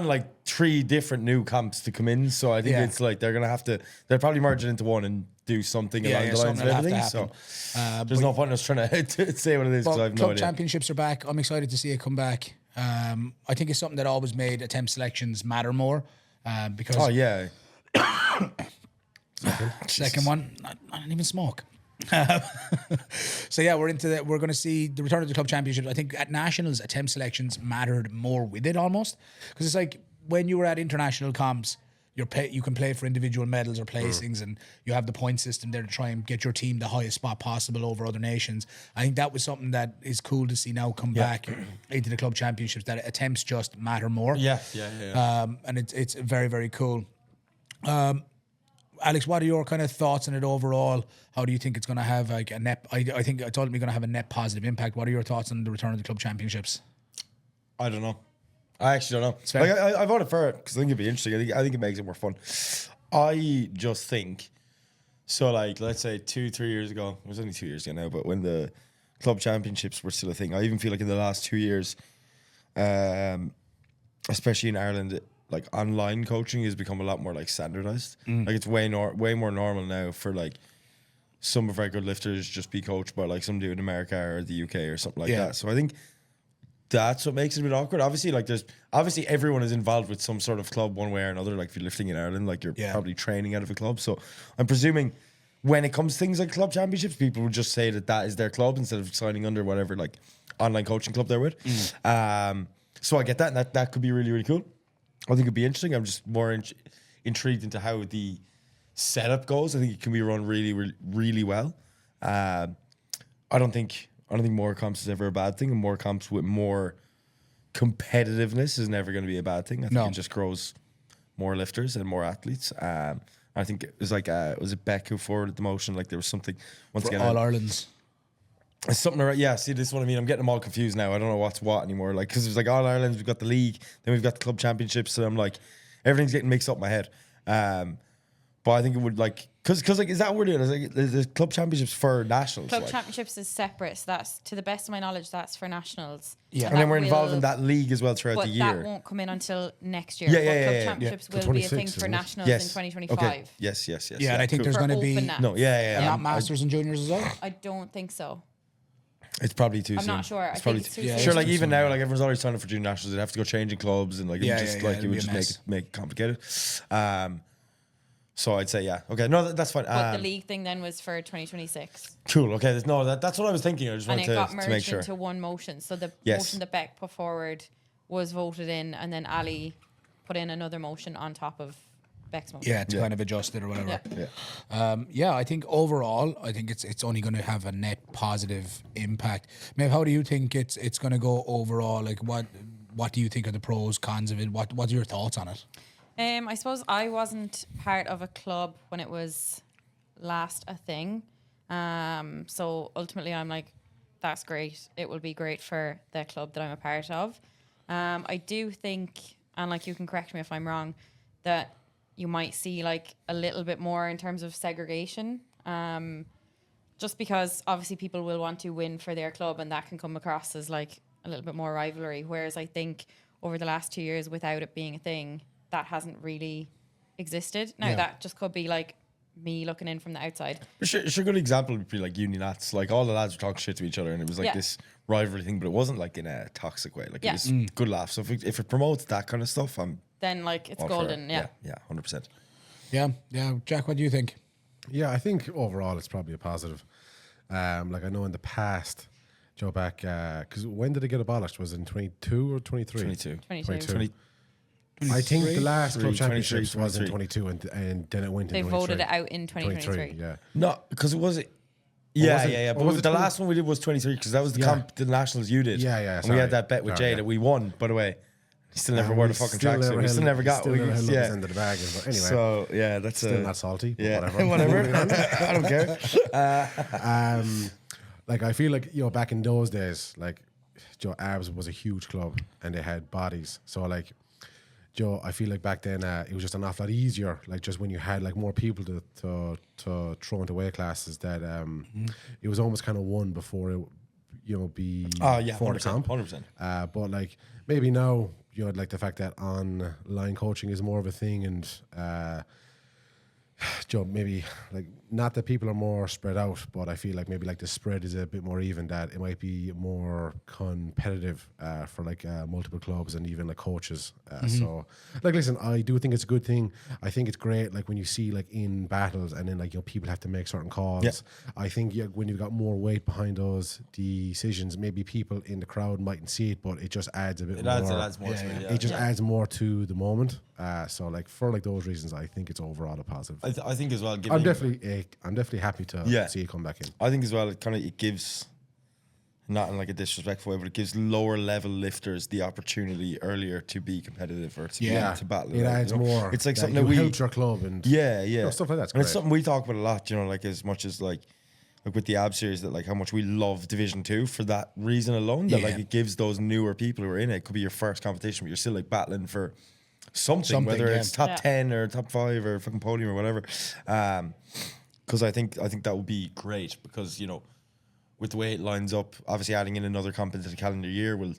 like 3 different new camps to come in, so I think it's like they'll probably merge it into one and do something along the lines of something will have to everything. So happen. there's no point in us trying to say what it is, because I have no club idea. championships are back. I'm excited to see it come back. I think it's something that always made attempt selections matter more. Because Oh yeah. second one, I didn't even smoke. So yeah, we're going to see the return of the club championships. I think at nationals, attempt selections mattered more with it almost, because it's like when you were at international comps, you can play for individual medals or placings, and you have the point system there to try and get your team the highest spot possible over other nations. I think that was something that is cool to see now come back into the club championships, that attempts just matter more. Yeah. And it's very, very cool. Alex, what are your kind of thoughts on it overall? How do you think it's going to have like a net? I think it's ultimately going to have a net positive impact. What are your thoughts on the return of the club championships? I don't know. I actually don't know. fair. Like, I voted for it because I think it'd be interesting. I think it makes it more fun. I just think so. Like, let's say 2-3 years ago, it was only 2 years ago now, but when the club championships were still a thing, I even feel like in the last 2 years, especially in Ireland, like online coaching has become a lot more like standardized. Like, it's way more normal now for like some of our good lifters just be coached by like somebody in America or the UK or something like that. So I think that's what makes it a bit awkward. Obviously, like obviously everyone is involved with some sort of club one way or another. Like, if you're lifting in Ireland, like you're probably training out of a club. So I'm presuming when it comes to things like club championships, people would just say that is their club instead of signing under whatever like online coaching club they're with. So I get that, and that could be really, really cool. I think it'd be interesting. I'm just more intrigued into how the setup goes. I think it can be run really, really, really well. I don't think more comps is ever a bad thing, and more comps with more competitiveness is never going to be a bad thing. I think it just grows more lifters and more athletes. I think it was like was it Beck who forwarded the motion? Like there was something once For again. All Ireland's. It's something around, yeah. See, this is what I mean. I'm getting them all confused now. I don't know what's what anymore. Like, because there's like All Ireland, we've got the league, then we've got the club championships. So I'm like, everything's getting mixed up in my head. But I think it would like, because like, is that what we're doing? Is like the club championships for nationals? Club like? championships is separate. So that's, to the best of my knowledge, that's for nationals. Yeah. And then that we're involved in will- that league as well throughout But the year. that won't come in until next year. Yeah, But yeah, club yeah, yeah. championships Yeah. will be a 26, thing for isn't it? nationals Yes. in 2025. Okay. Yes. Yeah, and I think cool. there's For going to be open nats. No, yeah. not masters and juniors as well. I don't think so. It's probably too I'm soon. not sure. I It's think probably it's too Yeah, soon. Sure, it's like too even soon, now, yeah. like everyone's already signing up for junior nationals. They'd have to go changing clubs and like Yeah, it just yeah, like it'd it would be a just mess. make it complicated. So I'd say yeah. Okay, no, that's fine. But the league thing then was for 2026. Cool. Okay, that's what I was thinking. I just And wanted it got to merged make sure. into one motion. So the Yes. motion that Beck put forward was voted in, and then Ali put in another motion on top of Beck's motion. Yeah, to kind of adjust it or whatever. Yeah. Yeah, I think overall, I think it's only going to have a net positive impact. Maeve, how do you think it's going to go overall? Like, what do you think are the pros, cons of it? What are your thoughts on it? I suppose I wasn't part of a club when it was last a thing. So ultimately I'm like, that's great. It will be great for the club that I'm a part of. I do think, and like you can correct me if I'm wrong, that you might see like a little bit more in terms of segregation. Just because obviously people will want to win for their club, and that can come across as like a little bit more rivalry. Whereas I think over the last 2 years, without it being a thing, that hasn't really existed. Now, Yeah. that just could be like me looking in from the outside. Sure, a good example would be like uni nats. Like all the lads were talking shit to each other, and it was like Yeah. this rivalry thing, but it wasn't like in a toxic way. Like Yeah. it was good laughs. So if it promotes that kind of stuff, I'm Then like it's all for it. golden. Yeah. yeah, 100%. Yeah. Jack, what do you think? Yeah, I think overall it's probably a positive. Like I know in the past, Joe back, because when did it get abolished? Was it in 22 or 23? 22. 22. I think the last club 23, championships 23. was in 22, and then it went They in 23. voted it out in 2023. Yeah. No, because it was it. Yeah, was it- yeah. or But was it the 20? last one we did was 23 because that was the Yeah. the nationals you did. Yeah, yeah, And we had sorry. that bet with Sorry, Jay yeah. that we won. By the way, he still never And wore we the fucking still tracksuit. We still never got. Still never held up his yeah. end of the bag. But anyway, So yeah, that's still not salty. But yeah, whatever. whatever. I don't care. Like I feel like back in those days, like Joe Abs was a huge club and they had bodies. So like Joe, I feel like back then it was just an awful lot easier. Like just when you had like more people to throw into weight classes, that it was almost kind of won before it be Oh yeah, for the 100%. comp. 100%. But like maybe now like the fact that online coaching is more of a thing, and maybe like not that people are more spread out, but I feel like maybe like the spread is a bit more even, that it might be more competitive for like multiple clubs and even like coaches. So like, listen, I do think it's a good thing. I think it's great like when you see like in battles and then like people have to make certain calls. Yeah. I think when you've got more weight behind those decisions, maybe people in the crowd mightn't see it, but it just adds a bit It more. adds more to it. Yeah. It just adds more to the moment. So like for like those reasons, I think it's overall a positive. I think as well. I'm definitely happy to see it come back in. I think as well, it gives, not in like a disrespectful way, but it gives lower level lifters the opportunity earlier to be competitive or to battle. It out, adds more. It's like that something you that we help your club and stuff like that's and it's great. something we talk about a lot. Like as much as like with the ab series, that like how much we love Division 2 for that reason alone. That like it gives those newer people who are in it. It could be your first competition, but you're still like battling for something whether it's top 10 or top 5 or fucking podium or whatever. Because I think that would be great, because with the way it lines up, obviously adding in another comp into the calendar year will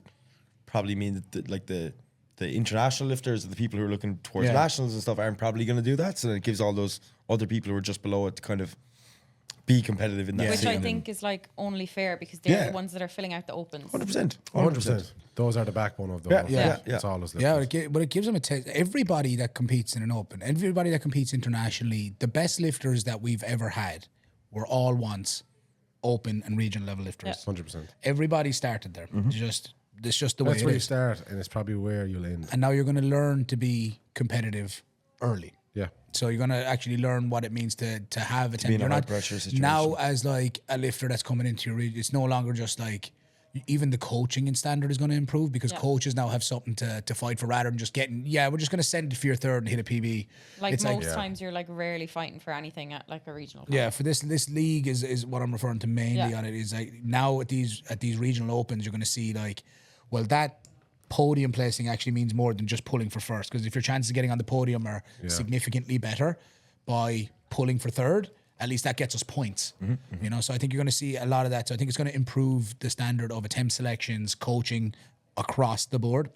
probably mean that the international lifters, the people who are looking towards nationals and stuff, aren't probably going to do that. So then it gives all those other people who are just below it to kind of be competitive in that Which scene. I think is like only fair, because they're the ones that are filling out the opens. 100%. 100%. Those are the backbone of the Yeah, whole yeah, thing. yeah. It's all those Yeah, lifters. but it gives them a taste. Everybody that competes in an open, everybody that competes internationally, the best lifters that we've ever had were all once open and regional level lifters. 100%. Everybody started there. It's just the way That's it where you is. start, and it's probably where you'll end. And now you're going to learn to be competitive early. Yeah. So you're gonna actually learn what it means to have a temp. be in a You're high not pressure situation. now as like a lifter that's coming into your region. It's no longer just like even the coaching and standard is going to improve because Yeah. coaches now have something to fight for rather than just getting. Yeah, we're just going to send it for your third and hit a PB. Like It's most times, you're like rarely fighting for anything at like a regional. Yeah, for this league is what I'm referring to mainly Yeah. on it is like now at these regional opens you're going to see like, well, that podium placing actually means more than just pulling for first, because if your chances of getting on the podium are significantly better by pulling for third, at least that gets us points. You know, so I think you're going to see a lot of that. So I think it's going to improve the standard of attempt selections, coaching across the board.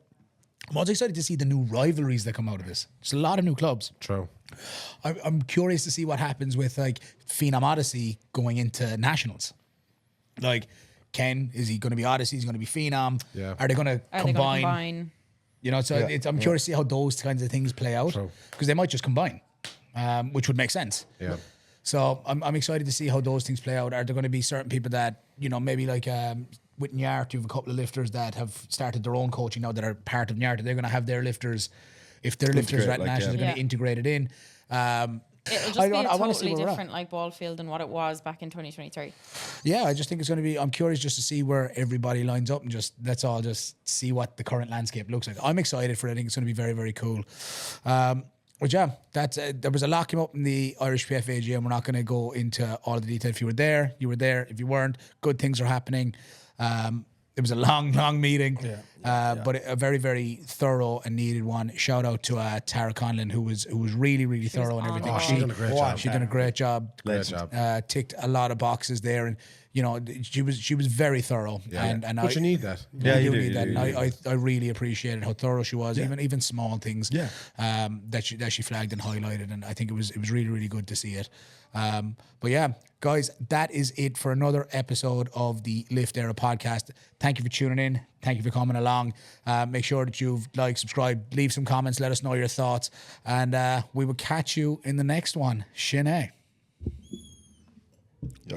I'm also excited to see the new rivalries that come out of this. There's a lot of new clubs. True. I'm curious to see what happens with like Phenom Odyssey going into nationals. Like, Ken, is he going to be Odyssey? Is he going to be Phenom? Yeah. Are they going to Are they going to combine? You know, so I'm curious to see how those kinds of things play out True. because they might just combine, which would make sense. Yeah. So I'm excited to see how those things play out. Are there going to be certain people that, you know, maybe like with Nyart, you have a couple of lifters that have started their own coaching now that are part of Nyart. They're going to have their lifters, if their lifters are at like, nationals, they're going to Yeah. integrate it in. It'll just I be wanna- a I wanna see totally where we're at. different like ball field than what it was back in 2023. Yeah, I just think it's going to be. I'm curious just to see where everybody lines up and just let's all just see what the current landscape looks like. I'm excited for it. I think it's going to be very, very cool. But yeah, that's there was a lot came up in the Irish PF AGM. We're not going to go into all the detail. If you were there, you were there. If you weren't, good things are happening. It was a long, long meeting, but a very, very thorough and needed one. Shout out to Tara Conlon, who was really, really thorough and on everything. it. She's done a great job. She done a great job. Great job. Ticked a lot of boxes there, and you know she was very thorough. And But you need that. Yeah, you do do, need you that. do, And you do. I really appreciated how thorough she was, even small things. Yeah. That she flagged and highlighted, and I think it was really, really good to see it. But yeah, guys, that is it for another episode of the Lift Era podcast. Thank you for tuning in. Thank you for coming along. Make sure that you've subscribed, leave some comments, let us know your thoughts, and we will catch you in the next one. Shinay.